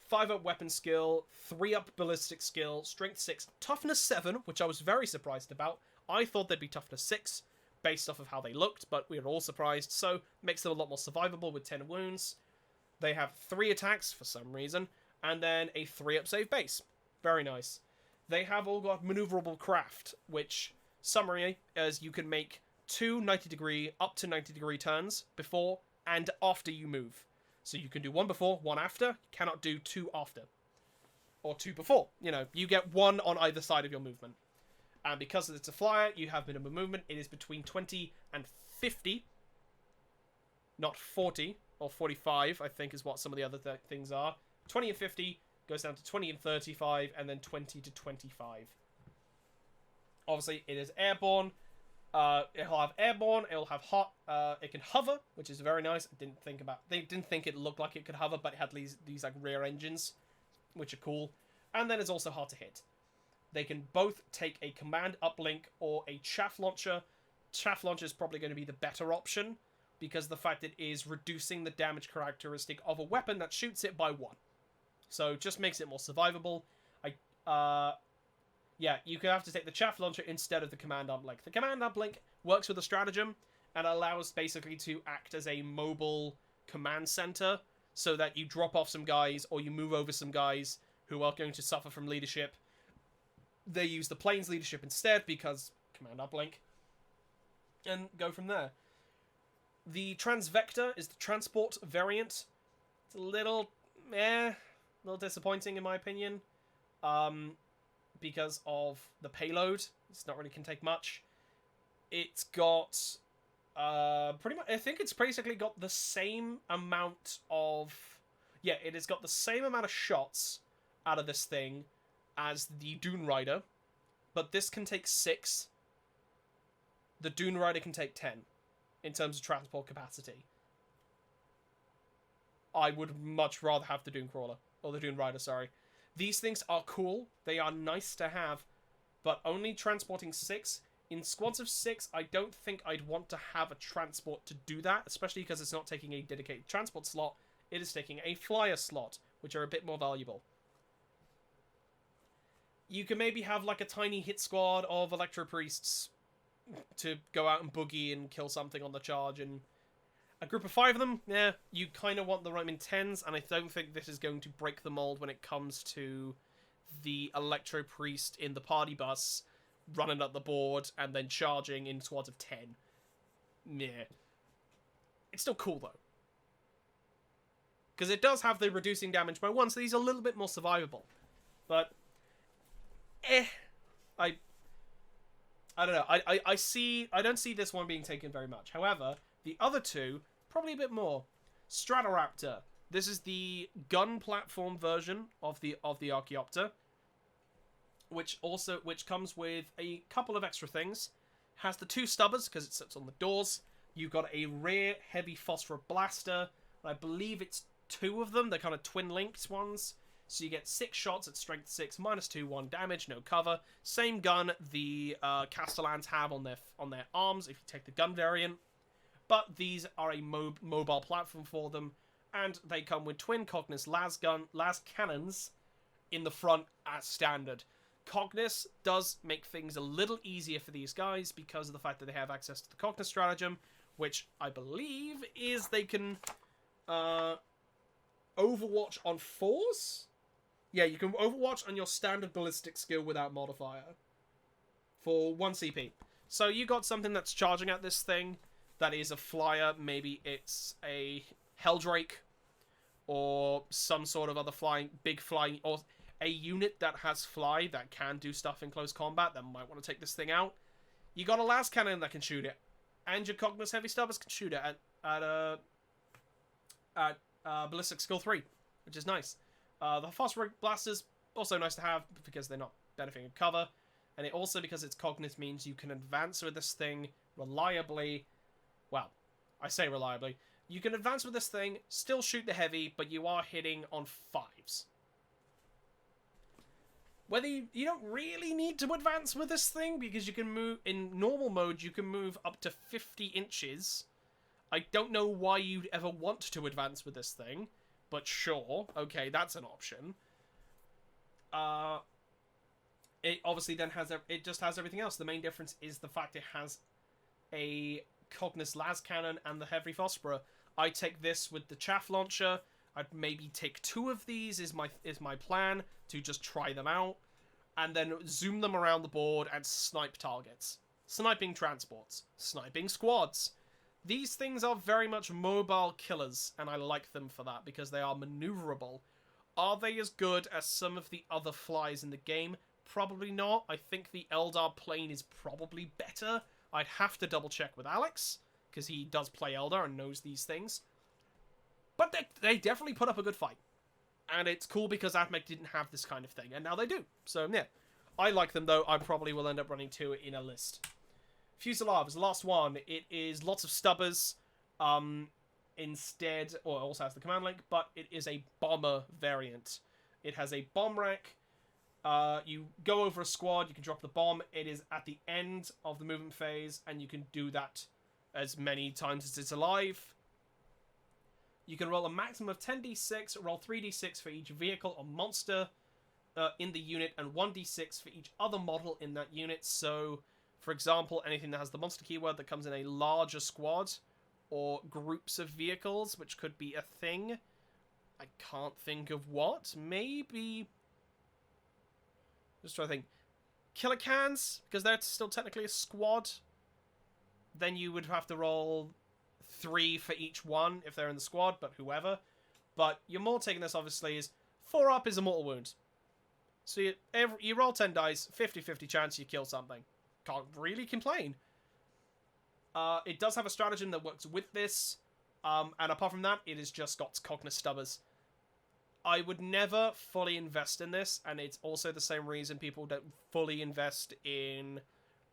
5 up weapon skill, 3 up ballistic skill, strength 6, toughness 7, which I was very surprised about. I thought they'd be toughness 6 based off of how they looked, but we were all surprised, so makes them a lot more survivable with 10 wounds. They have 3 attacks for some reason, and then a 3 up save base. Very nice. They have all got Maneuverable Craft, which, summary, is you can make 2 90-degree, up to 90-degree turns before and after you move. So you can do 1 before, 1 after. You cannot do 2 after. Or 2 before. You know, you get 1 on either side of your movement. And because it's a flyer, you have minimum movement. It is between 20 and 50. Not 40 or 45, I think is what some of the other things are. 20 and 50 goes down to 20 and 35, and then 20 to 25. Obviously, it is airborne. It'll have airborne. It'll have hot. It can hover, which is very nice. They didn't think it looked like it could hover, but it had these like rear engines, which are cool. And then it's also hard to hit. They can both take a command uplink or a chaff launcher. Chaff launcher is probably going to be the better option because of the fact it is reducing the damage characteristic of a weapon that shoots it by 1. So just makes it more survivable. Yeah, you can have to take the chaff launcher instead of the command uplink. The command uplink works with a stratagem and allows basically to act as a mobile command center so that you drop off some guys or you move over some guys who are going to suffer from leadership. They use the plane's leadership instead because command uplink and go from there. The Transvector is the transport variant. It's a little disappointing in my opinion. Because of the payload. It's not really can take much. It's got pretty much, I think it's basically got the same amount of it has got the same amount of shots out of this thing as the Dune Rider, but this can take 6. The Dune Rider can take 10 in terms of transport capacity. I would much rather have the Dune Crawler or the Dune Rider, sorry. These things are cool. They are nice to have, but only transporting 6. In squads of 6, I don't think I'd want to have a transport to do that, especially because it's not taking a dedicated transport slot. It is taking a flyer slot, which are a bit more valuable. You can maybe have like a tiny hit squad of Electro Priests to go out and boogie and kill something on the charge, and a group of 5 of them, yeah, you kind of want the Roman 10s, and I don't think this is going to break the mold when it comes to the Electro Priest in the party bus running up the board and then charging in squads of 10. Yeah. It's still cool, though. Because it does have the reducing damage by 1, so these are a little bit more survivable. But, I don't know. I don't see this one being taken very much. However, the other 2, probably a bit more. Stratoraptor. This is the gun platform version of the Archaeopter, which comes with a couple of extra things. Has the 2 stubbers because it sits on the doors. You've got a rear heavy phosphor blaster. I believe it's 2 of them. They're kind of twin linked ones. So you get 6 shots at strength 6, -2, 1 damage, no cover. Same gun the Castellans have on their arms if you take the gun variant. But these are a mobile platform for them, and they come with twin Cognis las cannons in the front as standard. Cognis does make things a little easier for these guys because of the fact that they have access to the Cognis stratagem, which I believe is they can Overwatch on 4s? Yeah, you can Overwatch on your standard ballistic skill without modifier for 1 CP. So you got something that's charging at this thing that is a flyer. Maybe it's a Helldrake or some sort of other big flying, or a unit that has fly that can do stuff in close combat that might want to take this thing out. You got a las cannon that can shoot it, and your Cognis heavy stubbers can shoot it at ballistic skill 3, which is nice. The phosphoric blasters also nice to have because they're not benefiting of cover, and it also, because it's Cognis, means you can advance with this thing reliably. Well, I say reliably. You can advance with this thing, still shoot the heavy, but you are hitting on 5s. Whether you don't really need to advance with this thing, because you can move, in normal mode, you can move up to 50 inches. I don't know why you'd ever want to advance with this thing, but sure, okay, that's an option. It obviously then has, it just has everything else. The main difference is the fact it has a Cognus las cannon and the heavy phosphor. I take this with the chaff launcher. I'd maybe take 2 of these is my plan to just try them out, and then zoom them around the board and snipe targets. Sniping transports, sniping squads. These things are very much mobile killers, and I like them for that because they are maneuverable. Are they as good as some of the other flies in the game? Probably not. I think the Eldar plane is probably better. I'd have to double check with Alex, because he does play Eldar and knows these things. But they definitely put up a good fight. And it's cool because AdMech didn't have this kind of thing, and now they do. So, yeah. I like them, though. I probably will end up running 2 in a list. Fuselage is the last one. It is lots of stubbers. Instead, or it also has the command link, but it is a bomber variant. It has a bomb rack. You go over a squad, you can drop the bomb. It is at the end of the movement phase, and you can do that as many times as it's alive. You can roll a maximum of 10d6, roll 3d6 for each vehicle or monster in the unit, and 1d6 for each other model in that unit. So, for example, anything that has the monster keyword that comes in a larger squad, or groups of vehicles, which could be a thing. I can't think of what. Maybe... just trying to think. Killer cans, because they're still technically a squad. Then you would have to roll 3 for each one if they're in the squad, but whoever. But you're more taking this, obviously, is 4 up is a mortal wound. So you roll 10 dice, 50-50 chance you kill something. Can't really complain. It does have a stratagem that works with this. And apart from that, it has just got Cognus stubbers. I would never fully invest in this, and it's also the same reason people don't fully invest in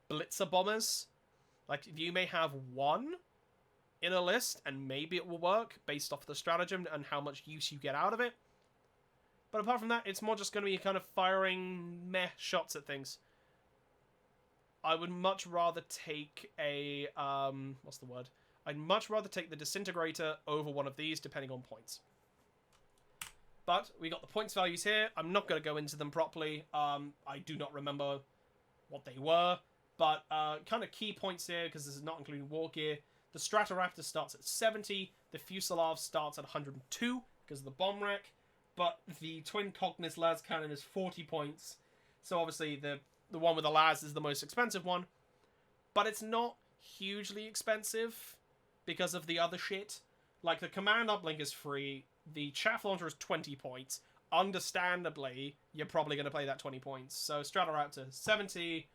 Blitzer bombers. Like, you may have 1 in a list, and maybe it will work based off the stratagem and how much use you get out of it. But apart from that, it's more just going to be kind of firing meh shots at things. I would much rather take a, what's the word? I'd much rather take the Disintegrator over one of these, depending on points. But we got the points values here. I'm not going to go into them properly. I do not remember what they were. But kind of key points here, because this is not including war gear. The Stratoraptor starts at 70. The Fuselage starts at 102, because of the bomb rack. But the Twin Cognus las cannon is 40 points. So obviously the one with the las is the most expensive one. But it's not hugely expensive because of the other shit. Like, the command uplink is free. The chaff launcher is 20 points. Understandably, you're probably going to play that 20 points. So Stratoraptor, 70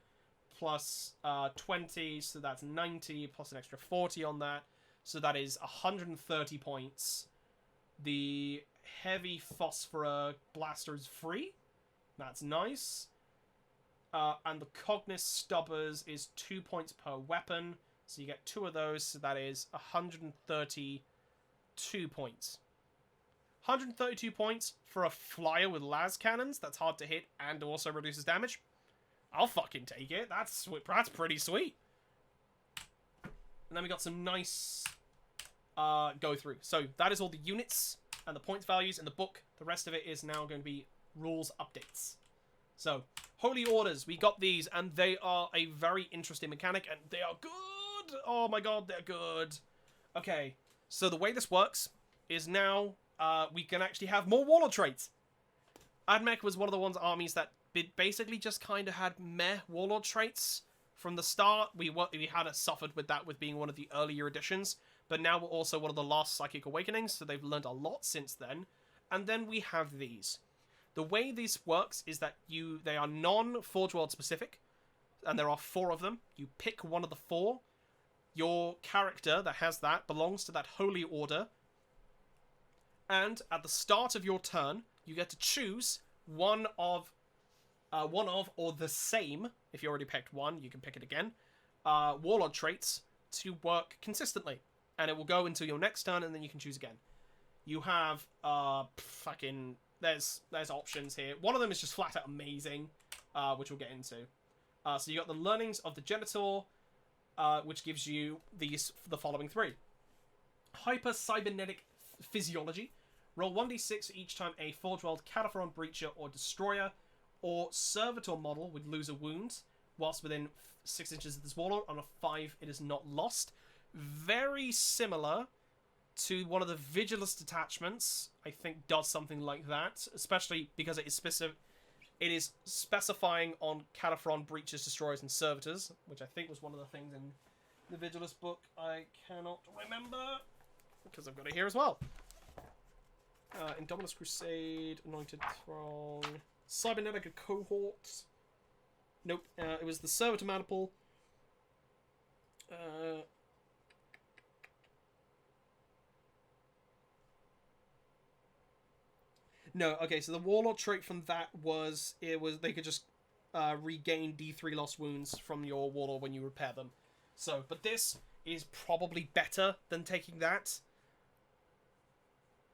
plus 20, so that's 90, plus an extra 40 on that. So that is 130 points. The heavy phosphor blaster is free. That's nice. And the Cognus stubbers is 2 points per weapon. So you get 2 of those, so that is 132 points. 132 points for a flyer with las cannons that's hard to hit and also reduces damage. I'll fucking take it. That's pretty sweet. And then we got some nice go through. So that is all the units and the points values in the book. The rest of it is now going to be rules updates. So, Holy Orders, we got these, and they are a very interesting mechanic, and they are good! Oh my god, they're good! Okay, so the way this works is now we can actually have more warlord traits. AdMech was one of the armies that basically just kind of had meh warlord traits from the start. We had suffered with that with being one of the earlier editions, but now we're also one of the last Psychic Awakenings, so they've learned a lot since then. And then we have these. The way this works is that they are non-Forge World specific, and there are 4 of them. You pick one of the 4. Your character that has that belongs to that Holy Order, and at the start of your turn, you get to choose one of or the same, if you already picked one, you can pick it again, warlord traits to work consistently. And it will go until your next turn, and then you can choose again. you have fucking there's options here. One of them is just flat out amazing, which we'll get into. So you got the learnings of the genitor, which gives you the following 3. Hyper cybernetic physiology. Roll 1d6 each time a Forge World Cataphoron Breacher or Destroyer or Servitor model would lose a wound whilst within 6 inches of this warlord. On a 5, it is not lost. Very similar to one of the Vigilus detachments, I think does something like that, especially because it is specific. It is specifying on Cataphoron Breachers, Destroyers, and Servitors, which I think was one of the things in the Vigilus book. I cannot remember, because I've got it here as well. Indominus Crusade, Anointed Throng, Cybernetica Cohorts. Nope, it was the Servitor Maniple. No, okay, so the Warlord trait from that was they could just regain D3 lost wounds from your Warlord when you repair them. So, but this is probably better than taking that.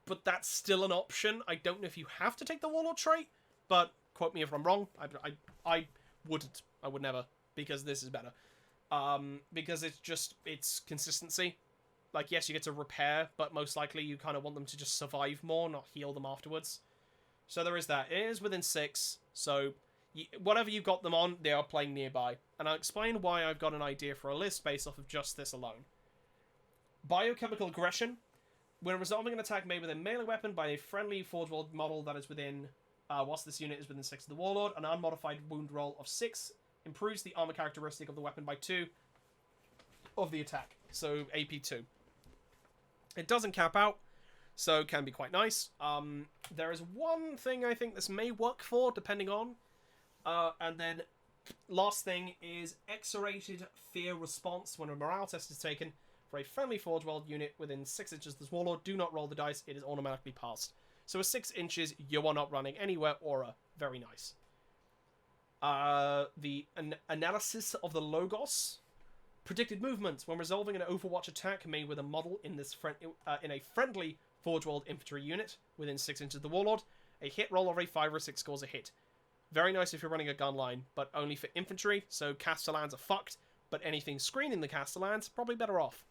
But that's still an option. I don't know if you have to take the Warlord trait, but quote me if I'm wrong. I wouldn't. I would never, because this is better. Because it's consistency. Like, yes, you get to repair, but most likely you kind of want them to just survive more, not heal them afterwards. So there is that. It is within 6, so whatever you got them on, they are playing nearby. And I'll explain why I've got an idea for a list based off of just this alone. Biochemical aggression. When resolving an attack made with a melee weapon by a friendly Forge World model that is within, whilst this unit is within 6 of the Warlord, an unmodified wound roll of 6 improves the armor characteristic of the weapon by 2 of the attack. So AP 2. It doesn't cap out, so can be quite nice. There is one thing I think this may work for, depending on. And then last thing is Exorated Fear Response. When a morale test is taken for a friendly Forge World unit within 6 inches of this Warlord, do not roll the dice, it is automatically passed. So at 6 inches, you are not running anywhere aura. Very nice. The analysis of the Logos. Predicted movements. When resolving an Overwatch attack made with a model in in a friendly Forge World infantry unit within 6 inches of the Warlord, a hit roll of a 5 or 6 scores a hit. Very nice if you're running a gun line, but only for infantry, so Castellans are fucked, but anything screening the Castellans, probably better off.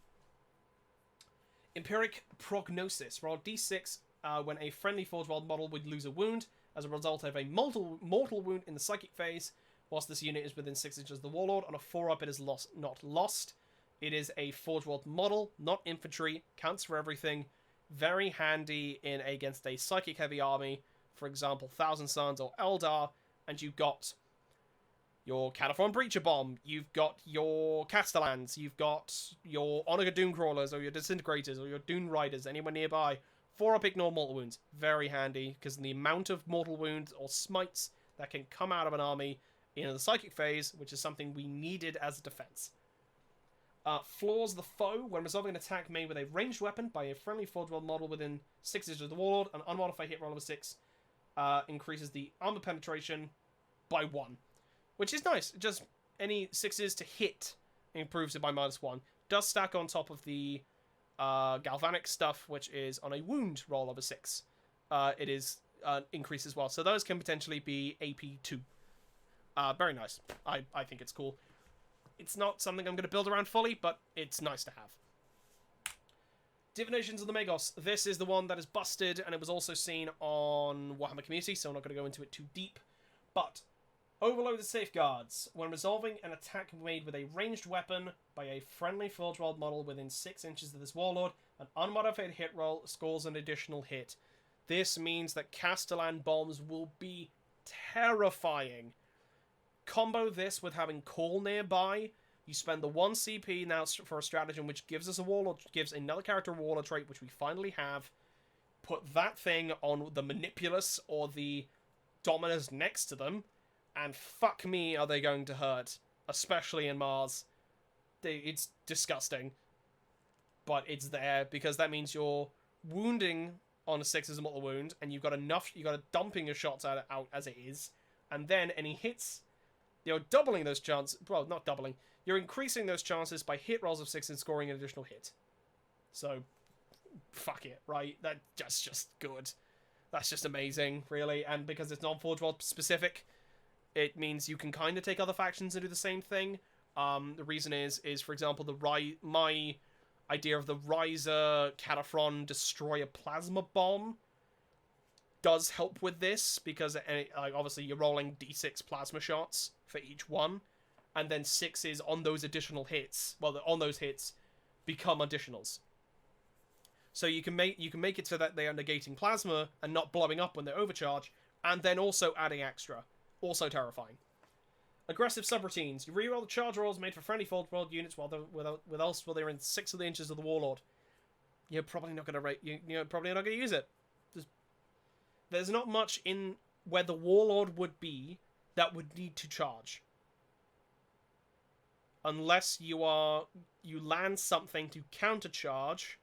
Empiric Prognosis. Roll d6 when a friendly Forge World model would lose a wound as a result of a mortal wound in the psychic phase. Whilst this unit is within 6 inches of the Warlord, on a 4-up it is not lost. It is a Forge World model, not infantry, counts for everything. Very handy against a psychic heavy army, for example, Thousand Suns or Eldar, and you've got your Cataphoron Breacher Bomb, you've got your Castellans, you've got your Onaga Doomcrawlers, or your Disintegrators, or your Doom Riders, anywhere nearby. 4-up ignore mortal wounds. Very handy, because the amount of mortal wounds or smites that can come out of an army in the psychic phase, which is something we needed as a defense. Floors the foe. When resolving an attack made with a ranged weapon by a friendly Forge World model within 6 inches of the Warlord, an unmodified hit roll of a 6 increases the armor penetration by 1. Which is nice. Just any 6s to hit improves it by -1. Does stack on top of the galvanic stuff, which is on a wound roll of a 6. It is increased as well. So those can potentially be AP 2. Very nice. I think it's cool. It's not something I'm going to build around fully, but it's nice to have. Divinations of the Magos. This is the one that is busted, and it was also seen on Warhammer Community, so I'm not going to go into it too deep. But overloaded safeguards. When resolving an attack made with a ranged weapon by a friendly Forge World model within 6 inches of this Warlord, an unmodified hit roll scores an additional hit. This means that Castellan bombs will be terrifying. Combo this with having Call nearby. You spend the 1 CP now for a stratagem which gives us a Warlord, gives another character a Warlord trait, which we finally have. Put that thing on the Manipulus or the Dominus next to them, and fuck me, are they going to hurt. Especially in Mars. It's disgusting. But it's there, because that means you're wounding on a 6 as a mortal wound, and you've got a dumping your shots out as it is, and then any hits, you're doubling those chances, well, not doubling, you're increasing those chances by hit rolls of 6 and scoring an additional hit. So, fuck it, right? That's just good. That's just amazing, really. And because it's non-Forge World specific, it means you can kind of take other factions and do the same thing. The reason is for example, my idea of the Riser Cataphren Destroyer Plasma Bomb does help with this, because like, obviously you're rolling d6 plasma shots for each one, and then 6s on those additional hits. Well, on those hits become additionals. So you can make it so that they are negating plasma and not blowing up when they overcharge, and then also adding extra. Also terrifying. Aggressive subroutines. You reroll the charge rolls made for friendly Forge World units while they're in 6 of the inches of the Warlord. You're probably not gonna you're probably not gonna use it. There's not much in where the Warlord would be that would need to charge. Unless you land something to countercharge.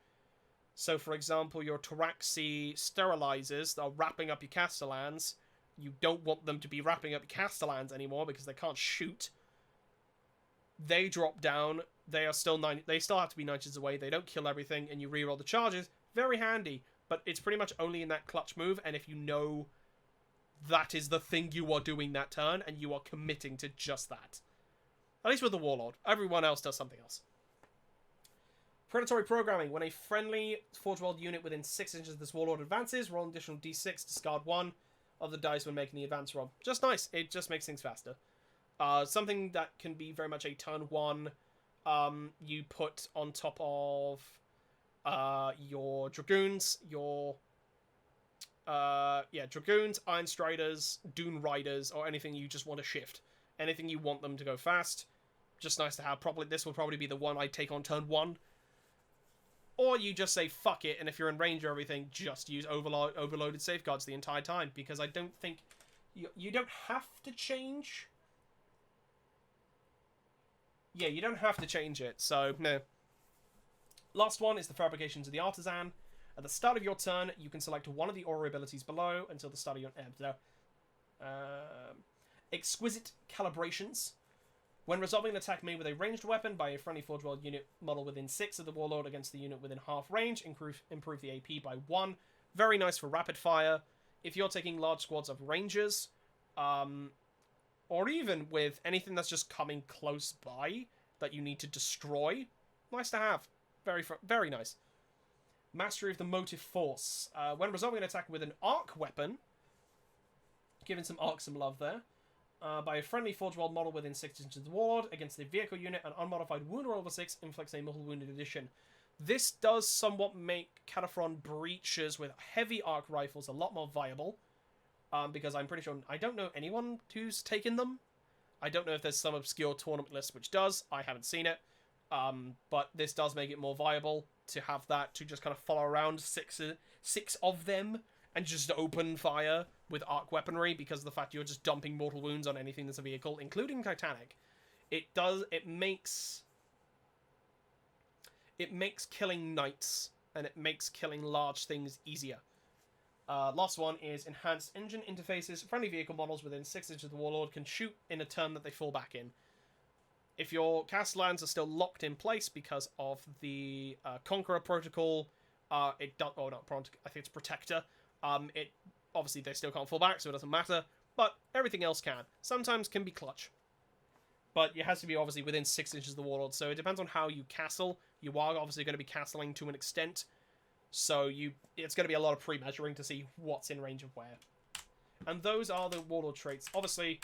So, for example, your Taraxi Sterilizers that are wrapping up your Castellans, you don't want them to be wrapping up your Castellans anymore because they can't shoot. They drop down. They still have to be 9 inches away. They don't kill everything, and you reroll the charges. Very handy, but it's pretty much only in that clutch move, and if you know that is the thing you are doing that turn, and you are committing to just that. At least with the Warlord. Everyone else does something else. Predatory programming. When a friendly Forge World unit within 6 inches of this Warlord advances, roll an additional d6, discard 1 of the dice when making the advance roll. Just nice. It just makes things faster. Something that can be very much a turn 1, you put on top of your Dragoons, Dragoons, Iron Striders, Dune Riders, or anything you just want to shift. Anything you want them to go fast. Just nice to have. This will probably be the one I take on turn 1. Or you just say, fuck it, and if you're in range or everything, just use overloaded safeguards the entire time. Because I don't think... You don't have to change... Yeah, you don't have to change it, so, no. Last one is the Fabrications of the Artisan. At the start of your turn, you can select one of the aura abilities below until the start of your... Exquisite Calibrations. When resolving an attack made with a ranged weapon by a friendly Forge World unit model within 6 of the Warlord against the unit within half range, improve the AP by 1. Very nice for rapid fire. If you're taking large squads of rangers, or even with anything that's just coming close by that you need to destroy, nice to have. Very nice. Mastery of the Motive Force. When resolving an attack with an arc weapon, giving some arc some love there, by a friendly Forge World model within 6 inches of the Warlord against a vehicle unit, an unmodified wound roll over 6 inflicts a mortal wounded addition. This does somewhat make Cataphren breaches with heavy arc rifles a lot more viable, because I'm pretty sure I don't know anyone who's taken them. I don't know if there's some obscure tournament list which does. I haven't seen it, but this does make it more viable to have that, to just kind of follow around six of them and just open fire with arc weaponry, because of the fact you're just dumping mortal wounds on anything that's a vehicle, including Titanic. It makes killing knights, and it makes killing large things easier. Last one is Enhanced Engine Interfaces. Friendly vehicle models within 6 inches of the Warlord can shoot in a turn that they fall back in. If your Castellans are still locked in place because of the Conqueror protocol, it does... Oh, not Protocol, I think it's Protector. Obviously, they still can't fall back, so it doesn't matter. But everything else can. Sometimes can be clutch. But it has to be, obviously, within 6 inches of the Warlord. So it depends on how you castle. You are obviously going to be castling to an extent. So it's going to be a lot of pre-measuring to see what's in range of where. And those are the Warlord traits. Obviously,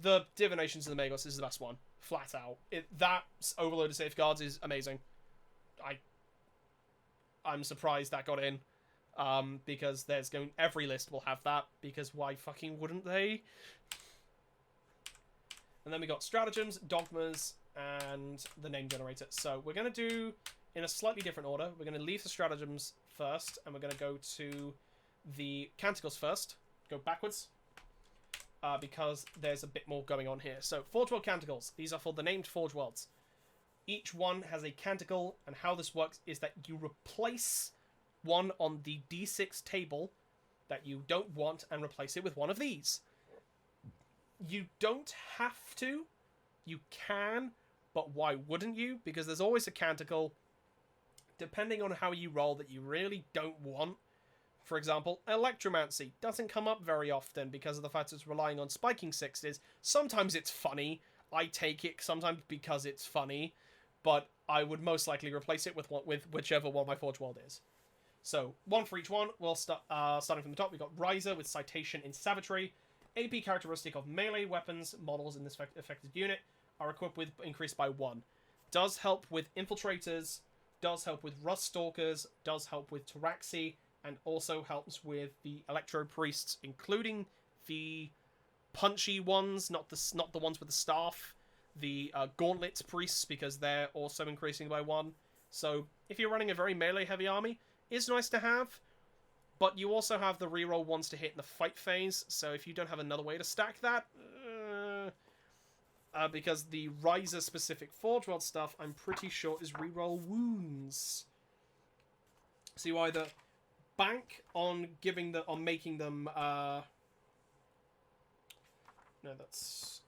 the Divinations of the Magos is the best one. Flat out. That overloaded safeguards is amazing. I'm surprised that got in. Because every list will have that, because why fucking wouldn't they? And then we got stratagems, dogmas, and the name generator. So we're going to do in a slightly different order. We're going to leave the stratagems first, and we're going to go to the canticles first. Go backwards, because there's a bit more going on here. So Forge World canticles. These are for the named Forge Worlds. Each one has a canticle, and how this works is that you replace one on the D6 table that you don't want and replace it with one of these. You don't have to. You can, but why wouldn't you? Because there's always a canticle depending on how you roll, that you really don't want. For example, Electromancy doesn't come up very often because of the fact it's relying on spiking sixes. Sometimes it's funny. I take it sometimes because it's funny, but I would most likely replace it with whichever one my Forge World is. So, one for each one. We'll start starting from the top. We've got Riser with Citation in Savagery. AP characteristic of melee weapons models in this affected unit are equipped with increased by 1. Does help with Infiltrators, does help with Rust Stalkers, does help with Taraxi, and also helps with the Electro Priests, including the punchy ones, not the ones with the staff, the Gauntlet Priests, because they're also increasing by 1. So if you're running a very melee heavy army, it's nice to have, but you also have the reroll ones to hit in the fight phase, so if you don't have another way to stack that, because the Riser specific Forge World stuff, I'm pretty sure is reroll wounds. So you either bank on making them, no, that's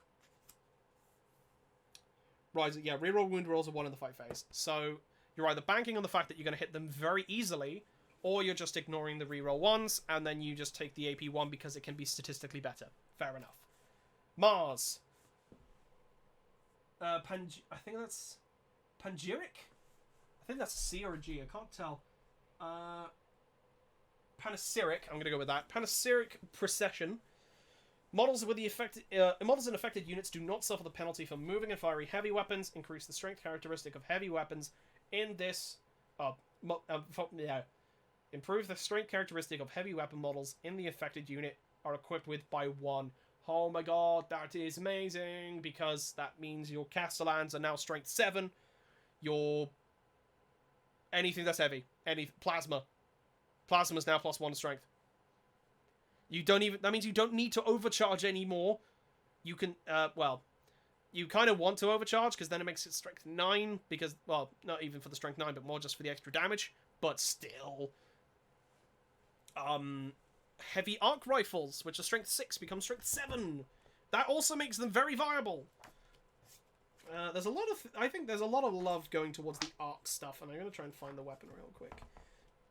Riser, yeah, reroll wound rolls are 1 in the fight phase. So you're either banking on the fact that you're going to hit them very easily, or you're just ignoring the reroll ones, and then you just take the AP 1 because it can be statistically better. Fair enough. Mars. I think that's Panegyric? I think that's a C or a G, I can't tell. Panegyric, I'm going to go with that. Panegyric Procession. Models with the models in affected units do not suffer the penalty for moving and firing heavy weapons. Increase the strength characteristic of heavy weapons in this. Improve the strength characteristic of heavy weapon models in the affected unit are equipped with by 1. Oh my god, that is amazing, because that means your Castellans are now strength 7. Your anything that's heavy, Plasma is now +1 strength. That means you don't need to overcharge anymore. You can, you kind of want to overcharge, because then it makes it strength 9, because, well, not even for the strength 9, but more just for the extra damage, but still. Heavy arc rifles, which are strength 6, become strength 7. That also makes them very viable. I think there's a lot of love going towards the arc stuff, and I'm going to try and find the weapon real quick.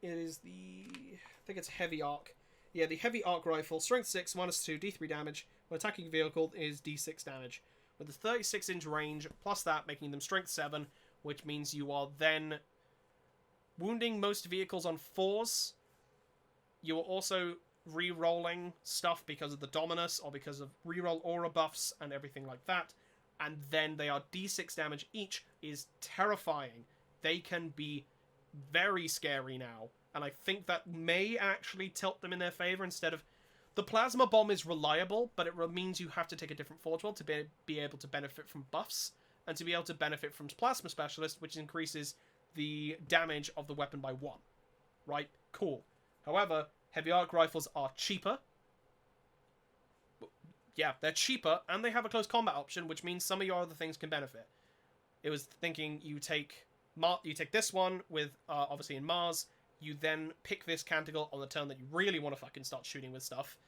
It is I think it's heavy arc. Yeah, the heavy arc rifle, strength 6, -2, D3 damage. When attacking vehicle is D6 damage. With a 36-inch range, plus that, making them strength 7, which means you are then wounding most vehicles on 4s. You are also re-rolling stuff because of the Dominus, or because of reroll aura buffs and everything like that. And then they are D6 damage each, is terrifying. They can be very scary now. And I think that may actually tilt them in their favor instead of... The Plasma Bomb is reliable, but it means you have to take a different Forge World to be able to benefit from buffs, and to be able to benefit from Plasma Specialist, which increases the damage of the weapon by 1. Right? Cool. However, heavy arc rifles are cheaper. Yeah, they're cheaper, and they have a close combat option, which means some of your other things can benefit. It was thinking you take this one with, obviously in Mars, you then pick this Canticle on the turn that you really want to fucking start shooting with stuff.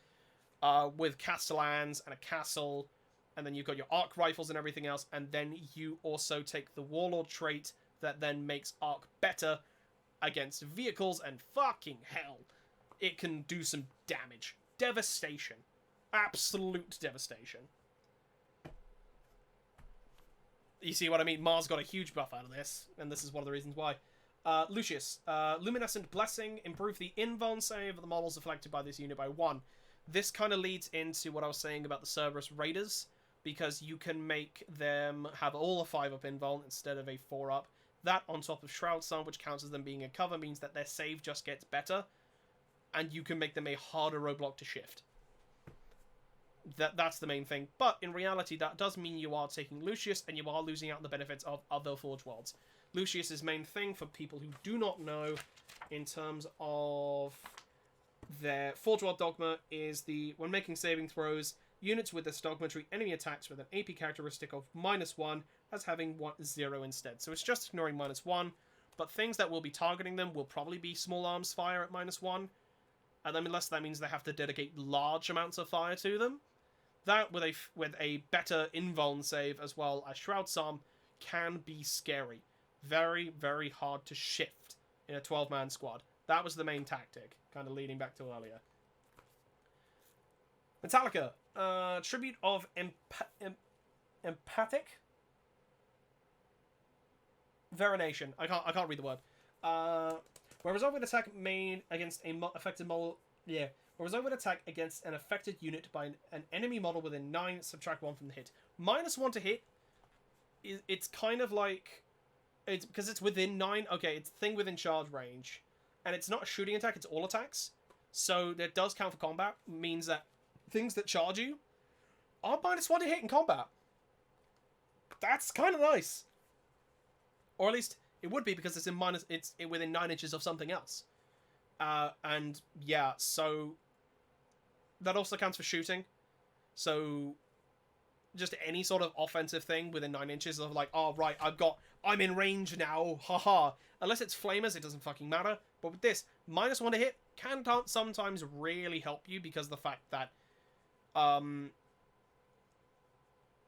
With Castellans and a castle, and then you've got your arc rifles and everything else, and then you also take the Warlord trait that then makes arc better against vehicles, and fucking hell, it can do some damage. Devastation. Absolute devastation. You see what I mean? Mars got a huge buff out of this, and this is one of the reasons why. Lucius. Luminescent Blessing. Improve the invuln save of the models affected by this unit by 1. This kind of leads into what I was saying about the Cerberus Raiders, because you can make them have all a 5-up invuln instead of a 4-up. That on top of Shroud Sun, which counts as them being a cover, means that their save just gets better, and you can make them a harder roadblock to shift. That's the main thing. But in reality, that does mean you are taking Lucius, and you are losing out on the benefits of other Forge Worlds. Lucius's main thing, for people who do not know, in terms of their Forge World Dogma, is when making saving throws, units with this dogma treat enemy attacks with an AP characteristic of -1 as having 0 instead. So it's just ignoring -1, but things that will be targeting them will probably be small arms fire at -1, and then unless that means they have to dedicate large amounts of fire to them. That, with a better invuln save as well as Shroud Psalm, can be scary. Very, very hard to shift. in a 12-man squad. That was the main tactic, kind of leading back to earlier. Metallica, tribute of empathic veneration. I can't read the word. Where resolve an attack made against a affected model. Yeah. Where resolve an attack against an affected unit by an enemy model within 9, subtract 1 from the hit. -1 to hit. It's kind of like, it's because it's within 9. Okay, it's thing within charge range, and it's not a shooting attack. It's all attacks. So that does count for combat. Means that things that charge you are -1 to hit in combat. That's kind of nice. Or at least it would be, because it's within 9 inches of something else. And yeah, so that also counts for shooting. So just any sort of offensive thing within 9 inches of like, oh right, I'm in range now, haha. Unless it's flamers, it doesn't fucking matter. But with this, -1 to hit can sometimes really help you, because of the fact that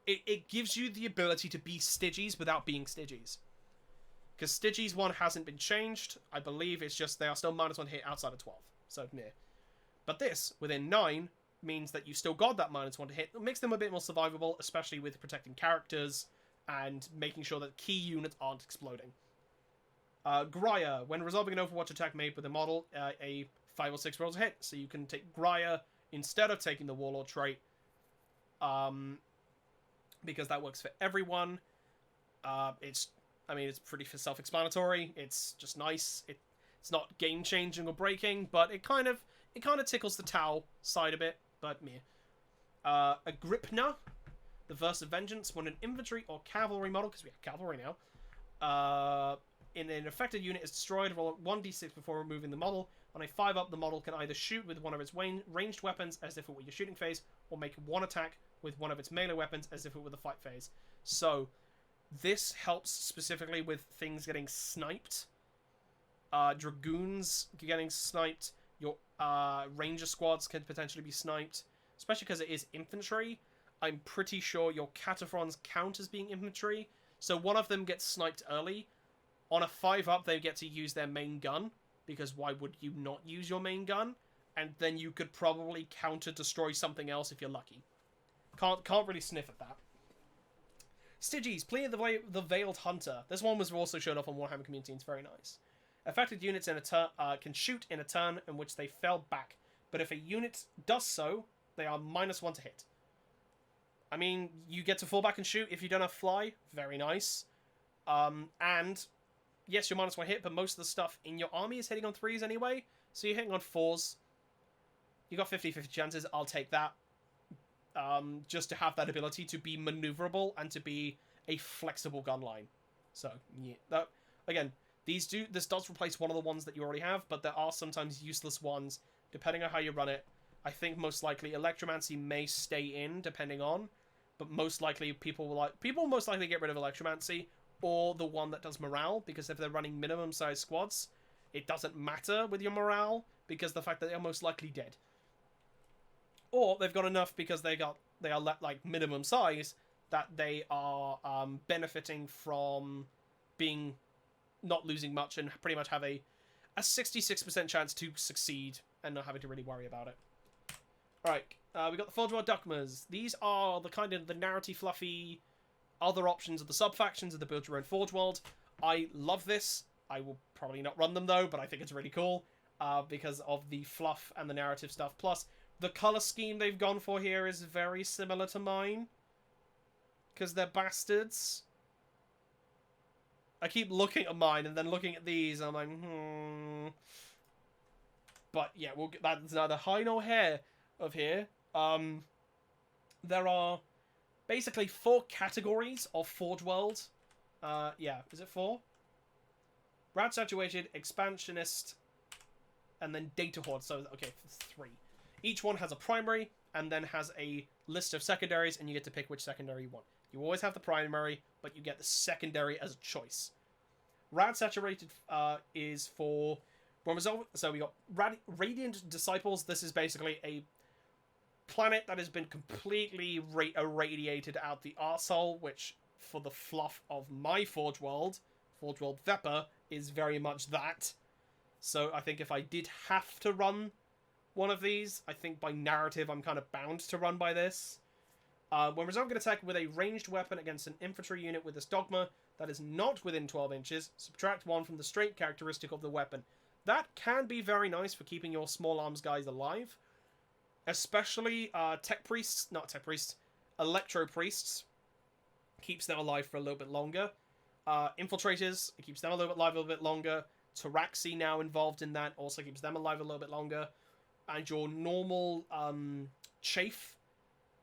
it gives you the ability to be Stygies without being Stygies. Because Stygies 1 hasn't been changed. I believe it's just they are still -1 hit outside of 12. So, meh. But this, within 9, means that you still got that -1 to hit. It makes them a bit more survivable, especially with protecting characters and making sure that key units aren't exploding. Grya. When resolving an Overwatch attack made with a model, a 5 or 6 rolls a hit. So you can take Grya instead of taking the Warlord trait. Because that works for everyone. It's pretty self-explanatory. It's just nice. It's not game-changing or breaking, but it kind of tickles the Tau side a bit. But meh. Agripna, the Verse of Vengeance. When an infantry or cavalry model, because we have cavalry now, in an affected unit is destroyed, roll 1d6 before removing the model. On a 5-up, the model can either shoot with one of its ranged weapons as if it were your shooting phase, or make one attack with one of its melee weapons as if it were the fight phase. So this helps specifically with things getting sniped. Dragoons getting sniped. Your ranger squads can potentially be sniped. Especially because it is infantry. I'm pretty sure your Cataphrons count as being infantry. So one of them gets sniped early. On a 5-up, they get to use their main gun. Because why would you not use your main gun? And then you could probably counter-destroy something else if you're lucky. Can't really sniff at that. Stygies, Plea of the Veiled Hunter. This one was also showed off on Warhammer Community, and it's very nice. Affected units in a turn can shoot in a turn in which they fell back. But if a unit does so, they are -1 to hit. I mean, you get to fall back and shoot if you don't have fly. Very nice. And yes, you're -1 hit, but most of the stuff in your army is hitting on 3s anyway. So you're hitting on 4s. You got 50-50 chances. I'll take that. Just to have that ability to be maneuverable and to be a flexible gun line. So, yeah. Again, this does replace one of the ones that you already have, but there are sometimes useless ones, depending on how you run it. I think most likely Electromancy may stay in, depending on, but most likely people will most likely get rid of Electromancy, or the one that does morale, because if they're running minimum size squads, it doesn't matter with your morale, because the fact that they're most likely dead. Or they've got enough because they are like minimum size that they are benefiting from being not losing much and pretty much have a 66% chance to succeed and not having to really worry about it. Alright, we got the Forge World Dogmas. These are the kind of the narrative fluffy other options of the sub-factions of the Build Your Own Forge World. I love this. I will probably not run them though, but I think it's really cool because of the fluff and the narrative stuff. Plus, the colour scheme they've gone for here is very similar to mine. Because they're bastards. I keep looking at mine and then looking at these and I'm like, But yeah, that's neither high nor hair of here. There are basically 4 categories of Forge World. Yeah, is it 4? Rant Saturated, Expansionist, and then Data Horde. So, okay, 3. Each one has a primary, and then has a list of secondaries, and you get to pick which secondary you want. You always have the primary, but you get the secondary as a choice. Rad Saturated is for... So we got Radiant Disciples. This is basically a planet that has been completely irradiated out the arsehole, which, for the fluff of my Forge World Vepper, is very much that. So I think if I did have to run one of these, I think by narrative I'm kind of bound to run by this. When resolving an attack with a ranged weapon against an infantry unit with this dogma that is not within 12 inches, subtract 1 from the strength characteristic of the weapon. That can be very nice for keeping your small arms guys alive. Especially electro priests. Keeps them alive for a little bit longer. Infiltrators, it keeps them alive a little bit longer. Tauraxi now involved in that also keeps them alive a little bit longer. And your normal chafe,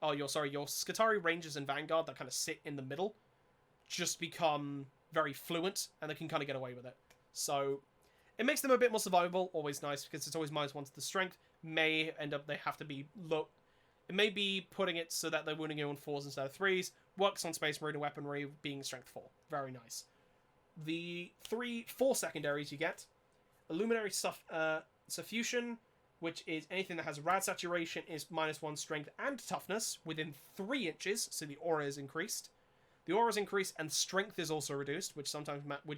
your Skitarii Rangers and Vanguard that kind of sit in the middle just become very fluent and they can kind of get away with it. So it makes them a bit more survivable, always nice because it's always -1 to the strength. May end up they have to be low. It may be putting it so that they're wounding you on 4s instead of 3s. Works on Space Marine weaponry being strength 4. Very nice. The 4 secondaries you get. Illuminary Suffusion, which is anything that has rad saturation, is -1 strength and toughness within 3 inches, so the aura is increased. The aura is increased and strength is also reduced, which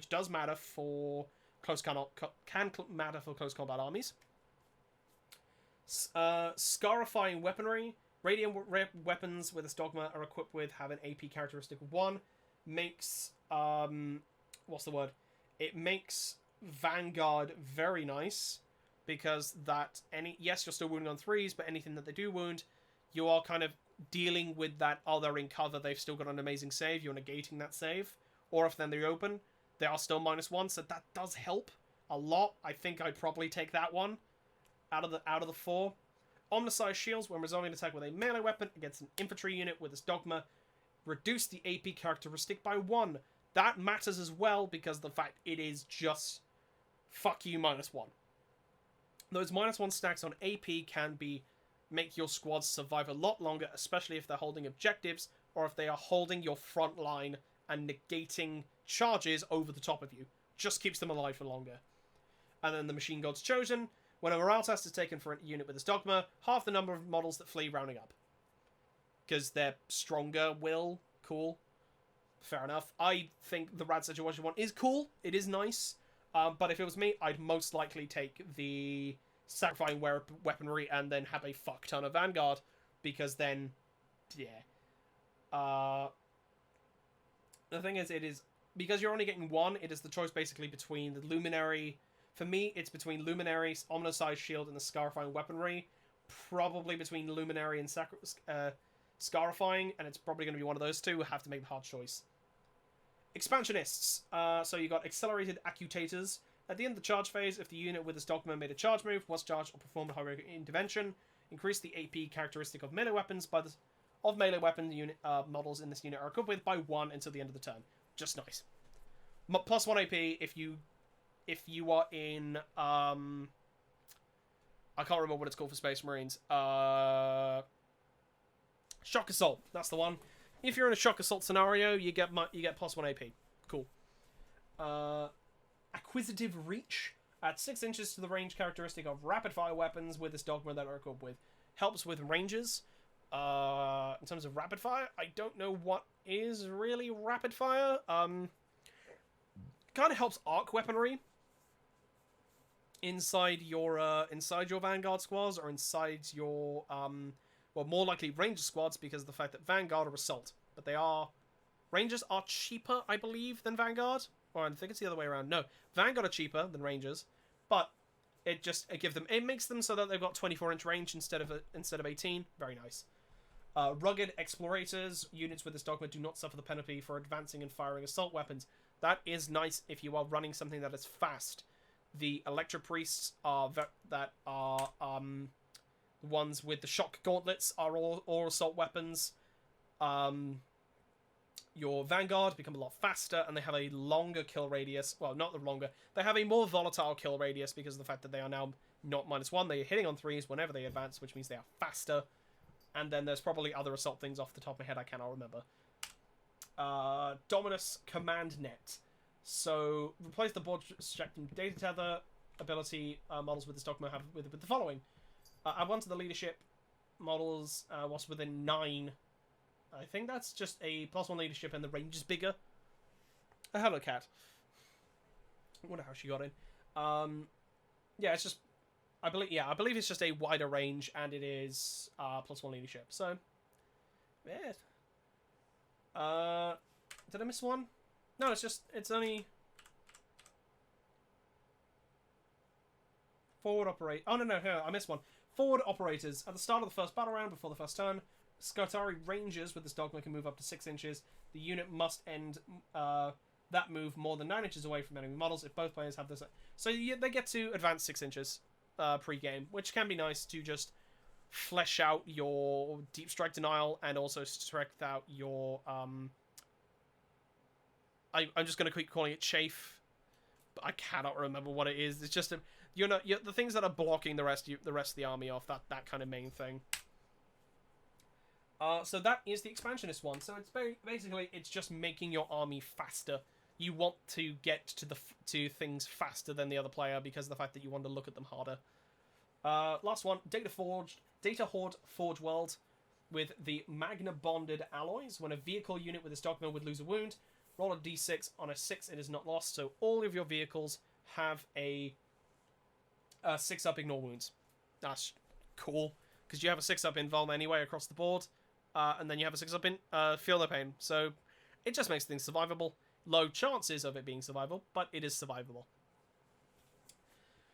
does matter for close matter for close combat armies. Scarifying weaponry. Radiant weapons with this dogma are equipped with have an AP characteristic of 1. Makes what's the word? It makes Vanguard very nice because yes, you're still wounding on 3s, but anything that they do wound, you are kind of dealing with that. They're in cover, they've still got an amazing save, you're negating that save. Or if then they open, they are still -1, so that does help a lot. I think I'd probably take that one out of the 4. Omnissiah shields, when resolving an attack with a melee weapon against an infantry unit with this dogma, reduce the AP characteristic by 1. That matters as well because the fact it is just fuck you -1. Those -1 stacks on AP can make your squads survive a lot longer, especially if they're holding objectives or if they are holding your front line and negating charges over the top of you. Just keeps them alive for longer. And then the Machine God's Chosen. When a morale test is taken for a unit with this dogma, half the number of models that flee, rounding up. Because they're stronger, cool. Fair enough. I think the rad situation one is cool. It is nice. But if it was me, I'd most likely take the sacrificing weaponry and then have a fuck ton of Vanguard. Because then, yeah. The thing is, because you're only getting 1, it is the choice basically between the Luminary. For me, it's between Luminary, Omnissiah Shield, and the Scarifying Weaponry. Probably between Luminary and Scarifying, and it's probably going to be one of those two. We'll have to make the hard choice. Expansionists. So you got Accelerated Accutators. At the end of the charge phase, if the unit with this dogma made a charge move, was charged, or performed a heroic intervention, increase the AP characteristic of melee weapons melee weapon unit models in this unit are equipped with by 1 until the end of the turn. Just nice. Plus 1 AP if you are in I can't remember what it's called for Space Marines. Shock Assault. That's the one. If you're in a Shock Assault scenario, you get plus 1 AP. Cool. Acquisitive Reach. At 6 inches to the range characteristic of rapid fire weapons with this dogma that are equipped with. Helps with ranges. In terms of rapid fire, I don't know what is really rapid fire. Kind of helps arc weaponry inside your Vanguard squads or inside your more likely Ranger squads because of the fact that Vanguard are assault, but Rangers are cheaper, I believe, than Vanguard. Or I think it's the other way around. No, Vanguard are cheaper than Rangers, but it makes them so that they've got 24-inch range instead of 18. Very nice. Rugged Explorators. Units with this dogma do not suffer the penalty for advancing and firing assault weapons. That is nice if you are running something that is fast. The Electro Priests that are ones with the shock gauntlets are all assault weapons. Your Vanguard become a lot faster, and they have a longer kill radius. Well, not the longer. They have a more volatile kill radius because of the fact that they are now not -1. They are hitting on 3s whenever they advance, which means they are faster. And then there's probably other assault things off the top of my head I cannot remember. Dominus Command Net. So, replace the board subtracting data tether ability models with this dogma have with the following. Add 1 to the leadership models whilst within 9. I think that's just a +1 leadership and the range is bigger. Hello, cat. I wonder how she got in. Yeah, it's just... I believe it's just a wider range, and it is +1 leadership. So, yeah. Did I miss one? No, it's only... Forward operate. Oh, no, I missed one. Forward operators. At the start of the first battle round, before the first turn, Skotari Rangers with this dogma can move up to 6 inches. The unit must end that move more than 9 inches away from enemy models if both players have this. So they get to advance 6 inches pre-game, which can be nice to just flesh out your deep strike denial and also stretch out your... I'm just going to keep calling it chafe, but I cannot remember what it is. It's just the things that are blocking the rest of the army off, that kind of main thing. So that is the expansionist one. So it's basically it's just making your army faster. You want to get to things faster than the other player because of the fact that you want to look at them harder. Last one, Data Horde Forge World with the Magna Bonded Alloys. When a vehicle unit with this dogma would lose a wound, roll a d6. On a 6, it is not lost. So all of your vehicles have a 6-up ignore wounds. That's cool because you have a 6-up in Vuln anyway across the board. And then you have a 6-up in Feel No Pain. So it just makes things survivable. Low chances of it being survivable, but it is survivable.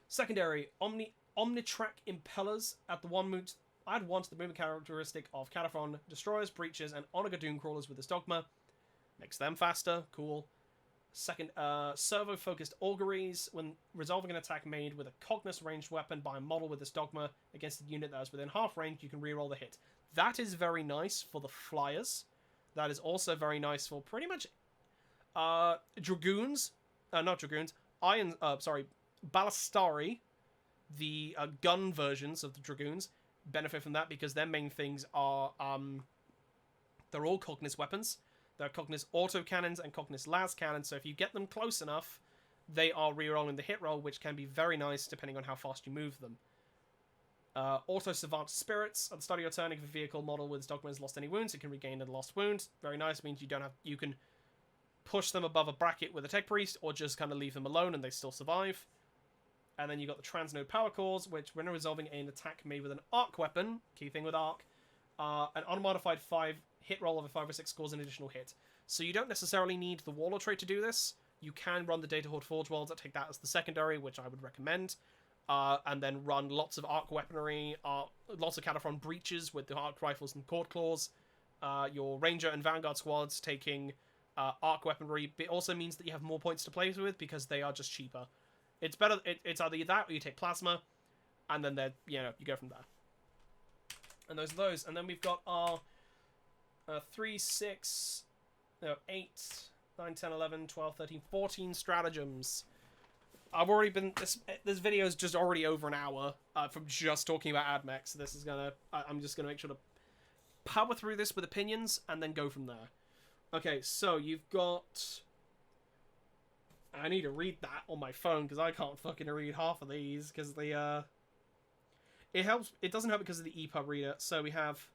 Secondary, Omnitrack Impellers. Add 1 to the movement characteristic of Cataphren Destroyers, Breachers, and Onaga Dooncrawlers with this dogma. Makes them faster. Cool. Second, servo-focused auguries. When resolving an attack made with a Cognos ranged weapon by a model with this dogma against a unit that is within half range, you can reroll the hit. That is very nice for the flyers. That is also very nice for pretty much dragoons. Not dragoons. Ballistari, the gun versions of the dragoons, benefit from that because their main things are they're all Cognos weapons. They're Cognos autocannons and Cognos las cannons, so if you get them close enough, they are rerolling the hit roll, which can be very nice depending on how fast you move them. Auto Savant Spirits. At the start of your turn, if a vehicle model with its dogma has lost any wounds, it can regain a lost wound. Very nice. Means you can push them above a bracket with a Tech Priest, or just kind of leave them alone and they still survive. And then you got the Transnode Power Cores, which when resolving an attack made with an arc weapon, key thing with arc, an unmodified 5 hit roll of a 5 or 6 scores an additional hit. So you don't necessarily need the Warlord trait to do this. You can run the Data Horde Forge Worlds that take that as the secondary, which I would recommend. And then run lots of arc weaponry, lots of Cataphren breaches with the arc rifles and cord claws. Your Ranger and Vanguard squads taking arc weaponry. It also means that you have more points to play with because they are just cheaper. It's better. It's either that or you take plasma, and then you go from there. And those are those. And then we've got our 3, 6, 8, 9, 10, 11, 12, 13, 14 stratagems. I've already been... This video is just already over an hour from just talking about AdMech, so this is gonna... I'm just gonna make sure to power through this with opinions and then go from there. Okay, so you've got... I need to read that on my phone because I can't fucking read half of these because the... It helps... It doesn't help because of the EPUB reader. So we have...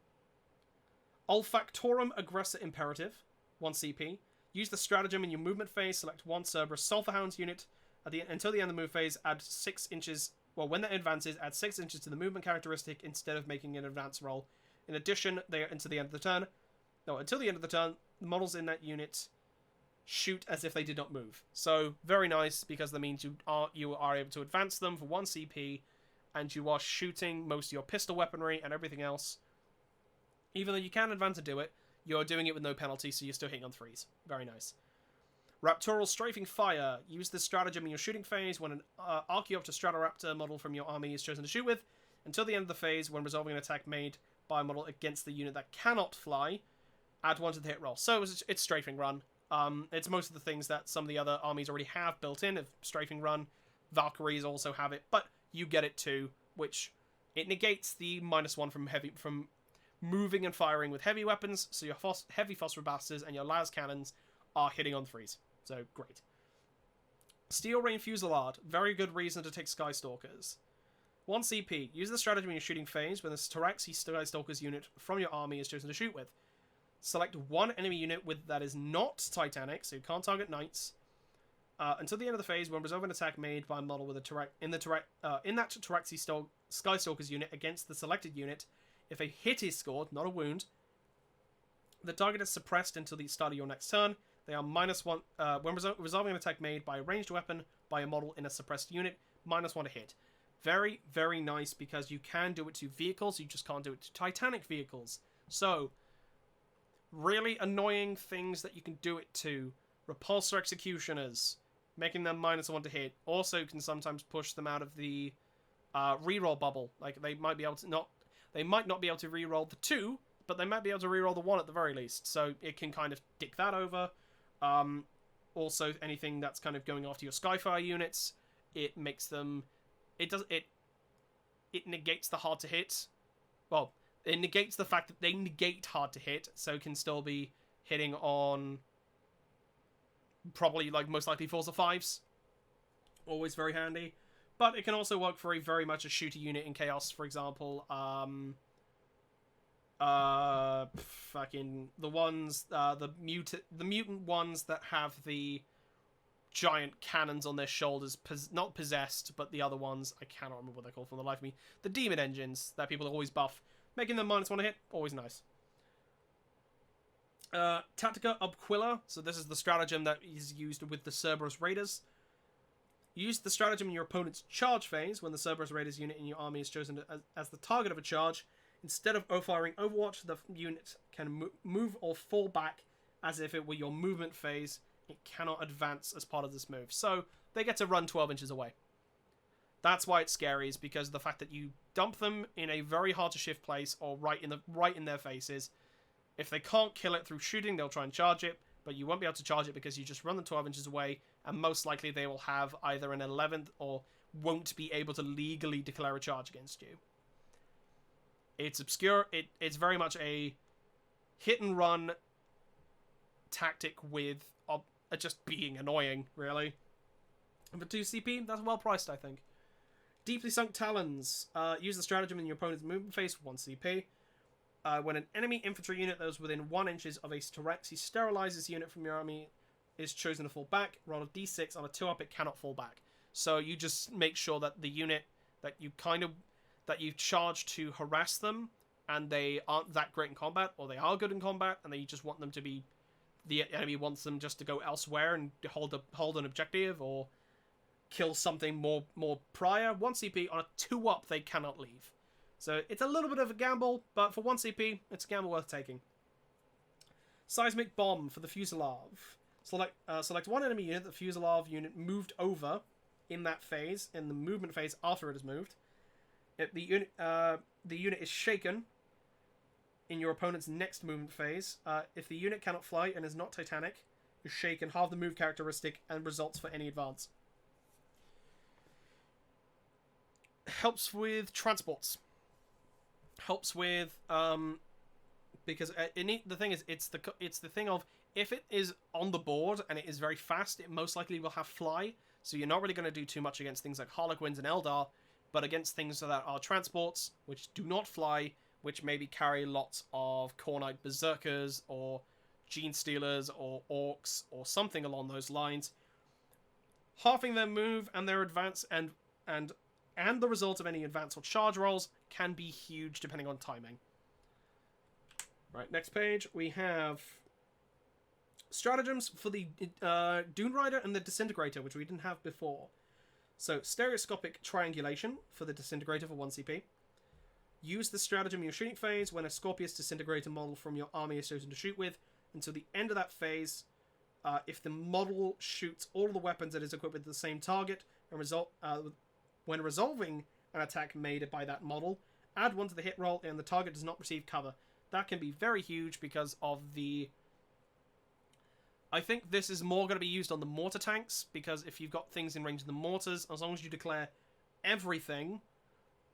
Olfactorum Aggressor Imperative, 1 CP. Use the stratagem in your movement phase. Select 1 Cerberus Sulphurhounds unit. Until the end of the move phase, add 6 inches... Well, when that advances, add 6 inches to the movement characteristic instead of making an advance roll. In addition, until the end of the turn, the models in that unit shoot as if they did not move. So, very nice, because that means you are able to advance them for 1 CP, and you are shooting most of your pistol weaponry and everything else. Even though you can advance and do it, you're doing it with no penalty, so you're still hitting on 3s. Very nice. Raptoral Strafing Fire. Use this stratagem in your shooting phase when an Archaeopter Stratoraptor model from your army is chosen to shoot with. Until the end of the phase, when resolving an attack made by a model against the unit that cannot fly, add 1 to the hit roll. So it's Strafing Run. It's most of the things that some of the other armies already have built in of Strafing Run. Valkyries also have it, but you get it too, which it negates the -1 from moving and firing with heavy weapons, so your heavy phosphor bastards and your las cannons are hitting on 3s. So, great. Steel Rain Fusillade. Very good reason to take Skystalkers. 1 CP. Use the stratagem in your shooting phase when the Taraxi Skystalkers unit from your army is chosen to shoot with. Select 1 enemy unit that is not Titanic, so you can't target Knights. Until the end of the phase, when resolving an attack made by a model with a in that Skystalker's unit against the selected unit, if a hit is scored, not a wound, the target is suppressed until the start of your next turn. They are -1 when resolving an attack made by a ranged weapon by a model in a suppressed unit, -1 to hit. Very, very nice, because you can do it to vehicles, you just can't do it to Titanic vehicles. So, really annoying things that you can do it to. Repulsor Executioners, making them -1 to hit. Also can sometimes push them out of the reroll bubble. Like, they might be able to not... They might not be able to reroll the 2, but they might be able to reroll the 1 at the very least. So it can kind of dick that over. Also, anything that's kind of going after your Skyfire units, it makes them... It negates the hard to hit. Well, it negates the fact that they negate hard to hit, so can still be hitting on probably, like, most likely 4s or 5s. Always very handy. But it can also work for very much a shooter unit in Chaos, for example. Fucking the ones, the mutant ones that have the giant cannons on their shoulders, not possessed, but the other ones, I cannot remember what they're called for the life of me. The demon engines that people always buff, making them -1 to hit, always nice. Tactica Obquilla, so this is the stratagem that is used with the Cerberus Raiders. Use the stratagem in your opponent's charge phase when the Cerberus Raiders unit in your army is chosen as the target of a charge. Instead of firing Overwatch, the unit can move or fall back as if it were your movement phase. It cannot advance as part of this move. So they get to run 12 inches away. That's why it's scary, is because of the fact that you dump them in a very hard to shift place or right in their faces. If they can't kill it through shooting, they'll try and charge it, but you won't be able to charge it because you just run them 12 inches away, and most likely they will have either an 11th or won't be able to legally declare a charge against you. It's obscure. It's very much a hit and run tactic with just being annoying, really. And for 2 CP, that's well priced, I think. Deeply Sunk Talons. Use the stratagem in your opponent's movement phase for 1 CP. When an enemy infantry unit that is within 1 inches of a Staraxi sterilizes unit from your army is chosen to fall back, roll a d6. On a 2-up, it cannot fall back. So you just make sure that the unit that you charge to harass them, and they aren't that great in combat, or they are good in combat, and you just want them to be... The enemy wants them just to go elsewhere and hold an objective, or kill something more prior. 1 CP, on a 2-up, they cannot leave. So it's a little bit of a gamble, but for 1 CP, it's a gamble worth taking. Seismic Bomb for the Fuselage. Select one enemy unit. The Fuselage unit moved over in that phase, in the movement phase after it has moved. If the unit is shaken in your opponent's next movement phase. If the unit cannot fly and is not Titanic, is shaken half the move characteristic and results for any advance. Helps with transports. Helps with because the thing is, it's the thing of, if it is on the board and it is very fast, it most likely will have fly. So you're not really going to do too much against things like Harlequins and Eldar, but against things that are transports, which do not fly, which maybe carry lots of Khornite Berserkers or Gene Stealers or Orcs or something along those lines. Halving their move and their advance and the result of any advance or charge rolls can be huge depending on timing. Right, next page we have stratagems for the Dune Rider and the Disintegrator, which we didn't have before. So, stereoscopic triangulation for the Disintegrator for 1 CP. Use the stratagem in your shooting phase when a Scorpius Disintegrator model from your army is chosen to shoot with. Until the end of that phase, if the model shoots all of the weapons it is equipped with the same target, and when resolving an attack made by that model, add 1 to the hit roll and the target does not receive cover. That can be very huge because of the... I think this is more going to be used on the mortar tanks, because if you've got things in range of the mortars, as long as you declare everything,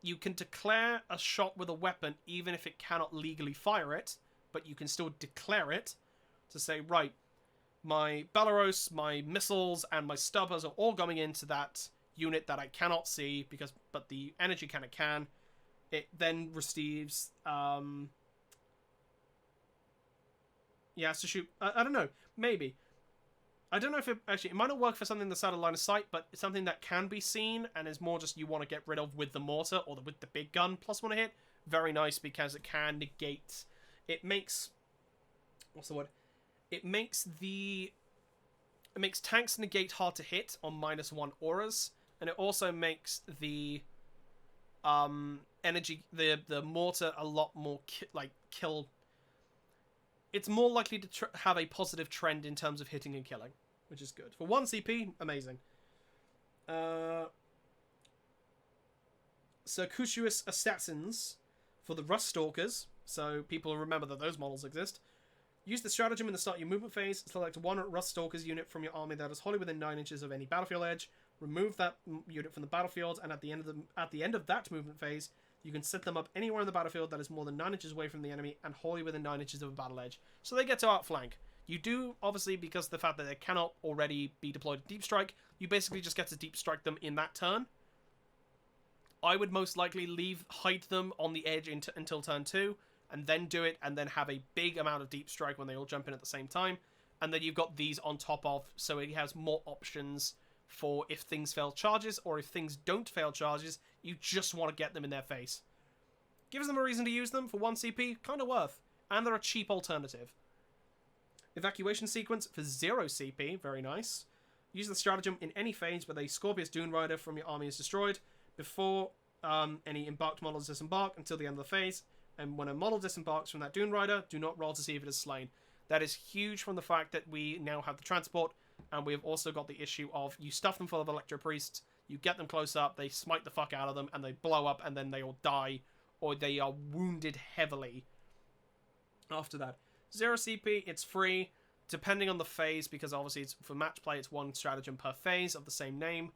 you can declare a shot with a weapon even if it cannot legally fire it, but you can still declare it to say, right, my Balaros, my missiles, and my stubbers are all going into that unit that I cannot see, but the energy cannon can. It then receives... Yeah, it has to shoot... I don't know. Maybe. I don't know if it might not work for something that's out of line of sight, but it's something that can be seen and is more just you want to get rid of with the mortar or with the big gun plus one hit. Very nice because it can negate. It makes what's the word? It makes tanks negate hard to hit on -1 auras, and it also makes the energy the mortar a lot more kill. It's more likely to have a positive trend in terms of hitting and killing, which is good. For 1 CP, amazing. Circuitous Assassins for the Rust Stalkers, so people remember that those models exist. Use the stratagem in the start of your movement phase. Select one Rust Stalkers unit from your army that is wholly within 9 inches of any battlefield edge. Remove that unit from the battlefield, and at the end of that movement phase, you can set them up anywhere in the battlefield that is more than 9 inches away from the enemy and wholly within 9 inches of a battle edge. So they get to outflank. You do, obviously, because of the fact that they cannot already be deployed to deep strike, you basically just get to deep strike them in that turn. I would most likely hide them on the edge until turn 2, and then do it, and then have a big amount of deep strike when they all jump in at the same time. And then you've got these on top of, so it has more options for if things fail charges, or if things don't fail charges, you just want to get them in their face. Gives them a reason to use them for 1 CP, kind of worth. And they're a cheap alternative. Evacuation sequence for 0 CP, very nice. Use the stratagem in any phase where the Scorpius Dune Rider from your army is destroyed, before any embarked models disembark until the end of the phase. And when a model disembarks from that Dune Rider, do not roll to see if it is slain. That is huge from the fact that we now have the transport, and we have also got the issue of you stuff them full of Electro Priests, you get them close up, they smite the fuck out of them, and they blow up, and then they all die, or they are wounded heavily after that. 0 CP, it's free, depending on the phase, because obviously it's for match play, it's 1 stratagem per phase of the same name.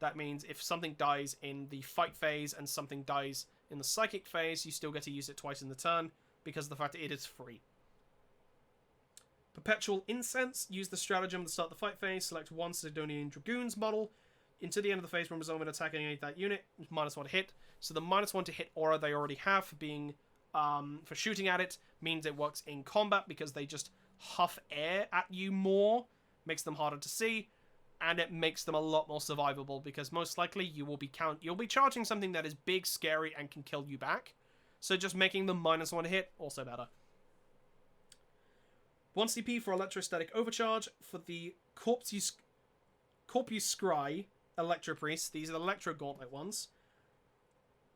That means if something dies in the fight phase and something dies in the psychic phase, you still get to use it twice in the turn, because of the fact that it is free. Perpetual Incense. Use the stratagem to start the fight phase. Select 1 Sidonian Dragoons model. Into the end of the phase when resolving attacking that unit, -1 hit. So the -1 to hit aura they already have for being for shooting at it means it works in combat because they just huff air at you more, makes them harder to see, and it makes them a lot more survivable because most likely you'll be charging something that is big, scary, and can kill you back. So just making them -1 hit, also better. 1 CP for Electrostatic Overcharge for the Corpus Scry Electro Priests. These are the Electro Gauntlet ones.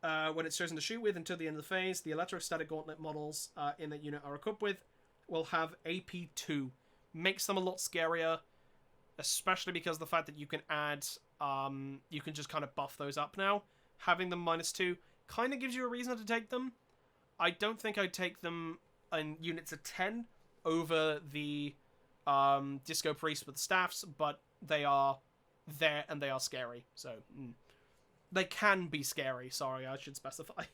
When it's chosen to shoot with until the end of the phase, the Electrostatic Gauntlet models in that unit are equipped with will have AP2. Makes them a lot scarier, especially because of the fact that you can add, you can just kind of buff those up now. Having them -2 kind of gives you a reason to take them. I don't think I'd take them in units of 10 over the Disco Priest with the staffs, but they are there and they are scary, so they can be scary, sorry, I should specify.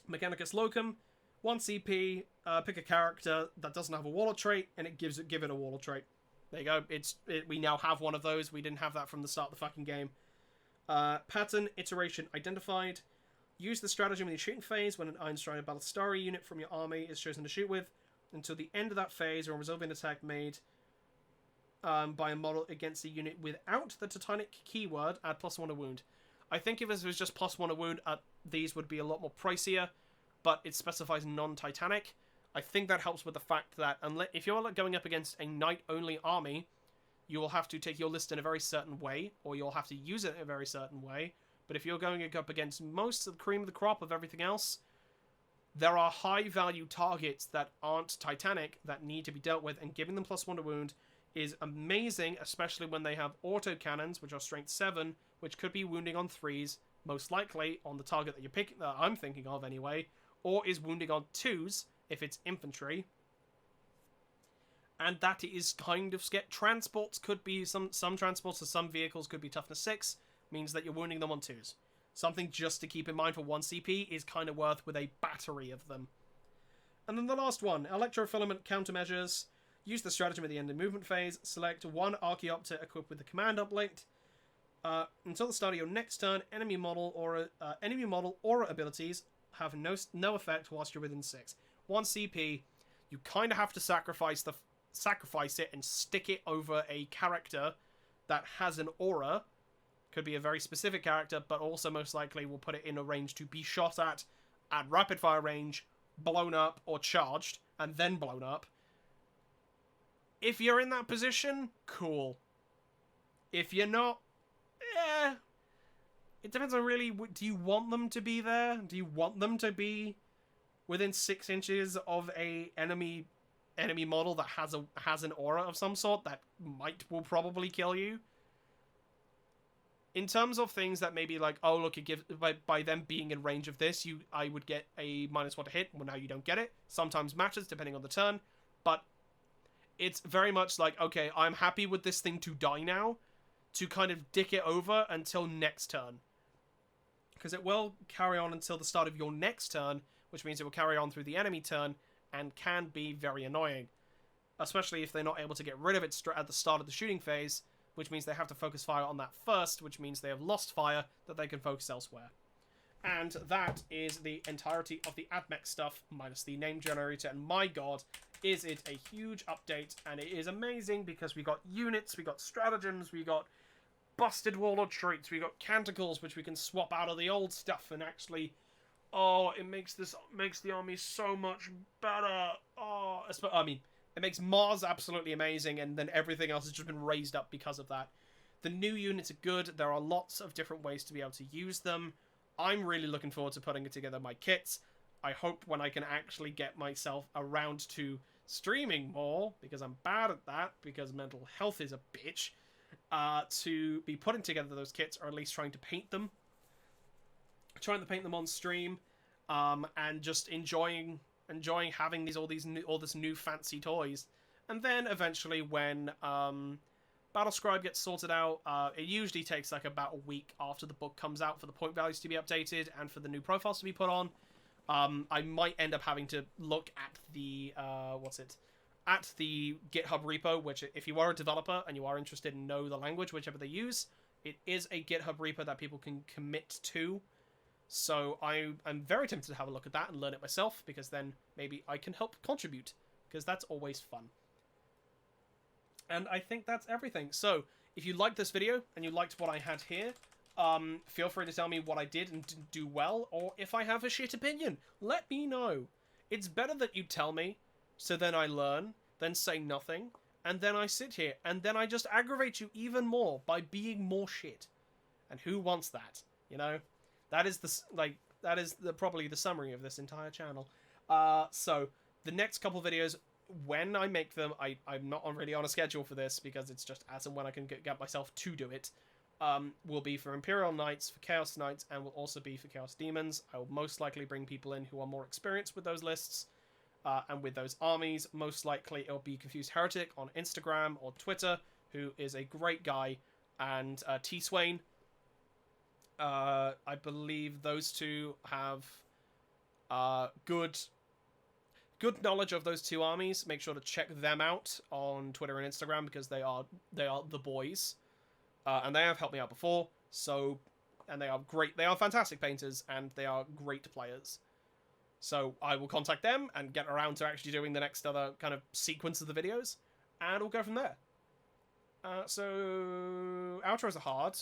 Mechanicus Locum, 1 CP, pick a character that doesn't have a Warlord trait, and give it a Warlord trait. There you go, we now have one of those, we didn't have that from the start of the fucking game. Pattern Iteration Identified. Use the stratagem in the shooting phase when an Iron Strider Ballistari unit from your army is chosen to shoot with, until the end of that phase, or a resolving attack made by a model against a unit without the Titanic keyword, add +1 a wound. I think if this was just +1 a wound, these would be a lot more pricier, but it specifies non-Titanic. I think that helps with the fact that if you're going up against a knight-only army, you will have to take your list in a very certain way, or you'll have to use it in a very certain way. But if you're going up against most of the cream of the crop of everything else, there are high-value targets that aren't Titanic that need to be dealt with, and giving them +1 to wound is amazing, especially when they have autocannons, which are strength 7, which could be wounding on 3s, most likely on the target that I'm thinking of anyway, or is wounding on 2s if it's infantry. And that is kind of scary. Transports could be, some transports or some vehicles could be toughness 6, means that you're wounding them on 2s. Something just to keep in mind for 1 CP is kind of worth with a battery of them. And then the last one, Electrofilament Countermeasures. Use the stratagem at the end of movement phase. Select 1 Archaeopter equipped with the command uplink. Until the start of your next turn, enemy model aura abilities have no effect whilst you're within 6. 1 CP, you kind of have to sacrifice sacrifice it and stick it over a character that has an aura. Could be a very specific character, but also most likely will put it in a range to be shot at rapid fire range, blown up, or charged, and then blown up. If you're in that position, cool. If you're not, it depends on really, do you want them to be there? Do you want them to be within 6 inches of a enemy model that has an aura of some sort that will probably kill you? In terms of things that maybe like, oh look, it gives by them being in range of this, I would get a -1 to hit. Well, now you don't get it. Sometimes matters depending on the turn, but it's very much like, okay, I'm happy with this thing to die now, to kind of dick it over until next turn, because it will carry on until the start of your next turn, which means it will carry on through the enemy turn and can be very annoying, especially if they're not able to get rid of it at the start of the shooting phase, which means they have to focus fire on that first, which means they have lost fire that they can focus elsewhere. And that is the entirety of the AdMech stuff, minus the name generator, and my god, is it a huge update, and it is amazing because we got units, we got stratagems, we got busted warlord traits, we got canticles, which we can swap out of the old stuff and actually, it makes the army so much better. I mean, it makes Mars absolutely amazing, and then everything else has just been raised up because of that. The new units are good. There are lots of different ways to be able to use them. I'm really looking forward to putting together my kits. I hope when I can actually get myself around to streaming more, because I'm bad at that, because mental health is a bitch, to be putting together those kits, or at least trying to paint them. Trying to paint them on stream, and just enjoying having all this new fancy toys. And then eventually when Battlescribe gets sorted out, it usually takes like about a week after the book comes out for the point values to be updated and for the new profiles to be put on. I might end up having to look at the at the GitHub repo, which if you are a developer and you are interested in know the language, whichever they use, it is a GitHub repo that people can commit to. So I'm very tempted to have a look at that and learn it myself, because then maybe I can help contribute, because that's always fun. And I think that's everything. So if you liked this video and you liked what I had here, feel free to tell me what I did and didn't do well, or if I have a shit opinion, let me know. It's better that you tell me, so then I learn, then say nothing, and then I sit here, and then I just aggravate you even more by being more shit. And who wants that, you know? That is probably the summary of this entire channel. So the next couple videos, when I make them, I'm not really on a schedule for this, because it's just as and when I can get myself to do it, will be for Imperial Knights, for Chaos Knights, and will also be for Chaos Demons. I will most likely bring people in who are more experienced with those lists, and with those armies. Most likely it'll be Confused Heretic on Instagram or Twitter, who is a great guy, and T-Swain. I believe those two have good knowledge of those two armies. Make sure to check them out on Twitter and Instagram, because they are the boys, and they have helped me out before. So, and they are great. They are fantastic painters, and they are great players. So I will contact them and get around to actually doing the next other kind of sequence of the videos, and we'll go from there. So outros are hard.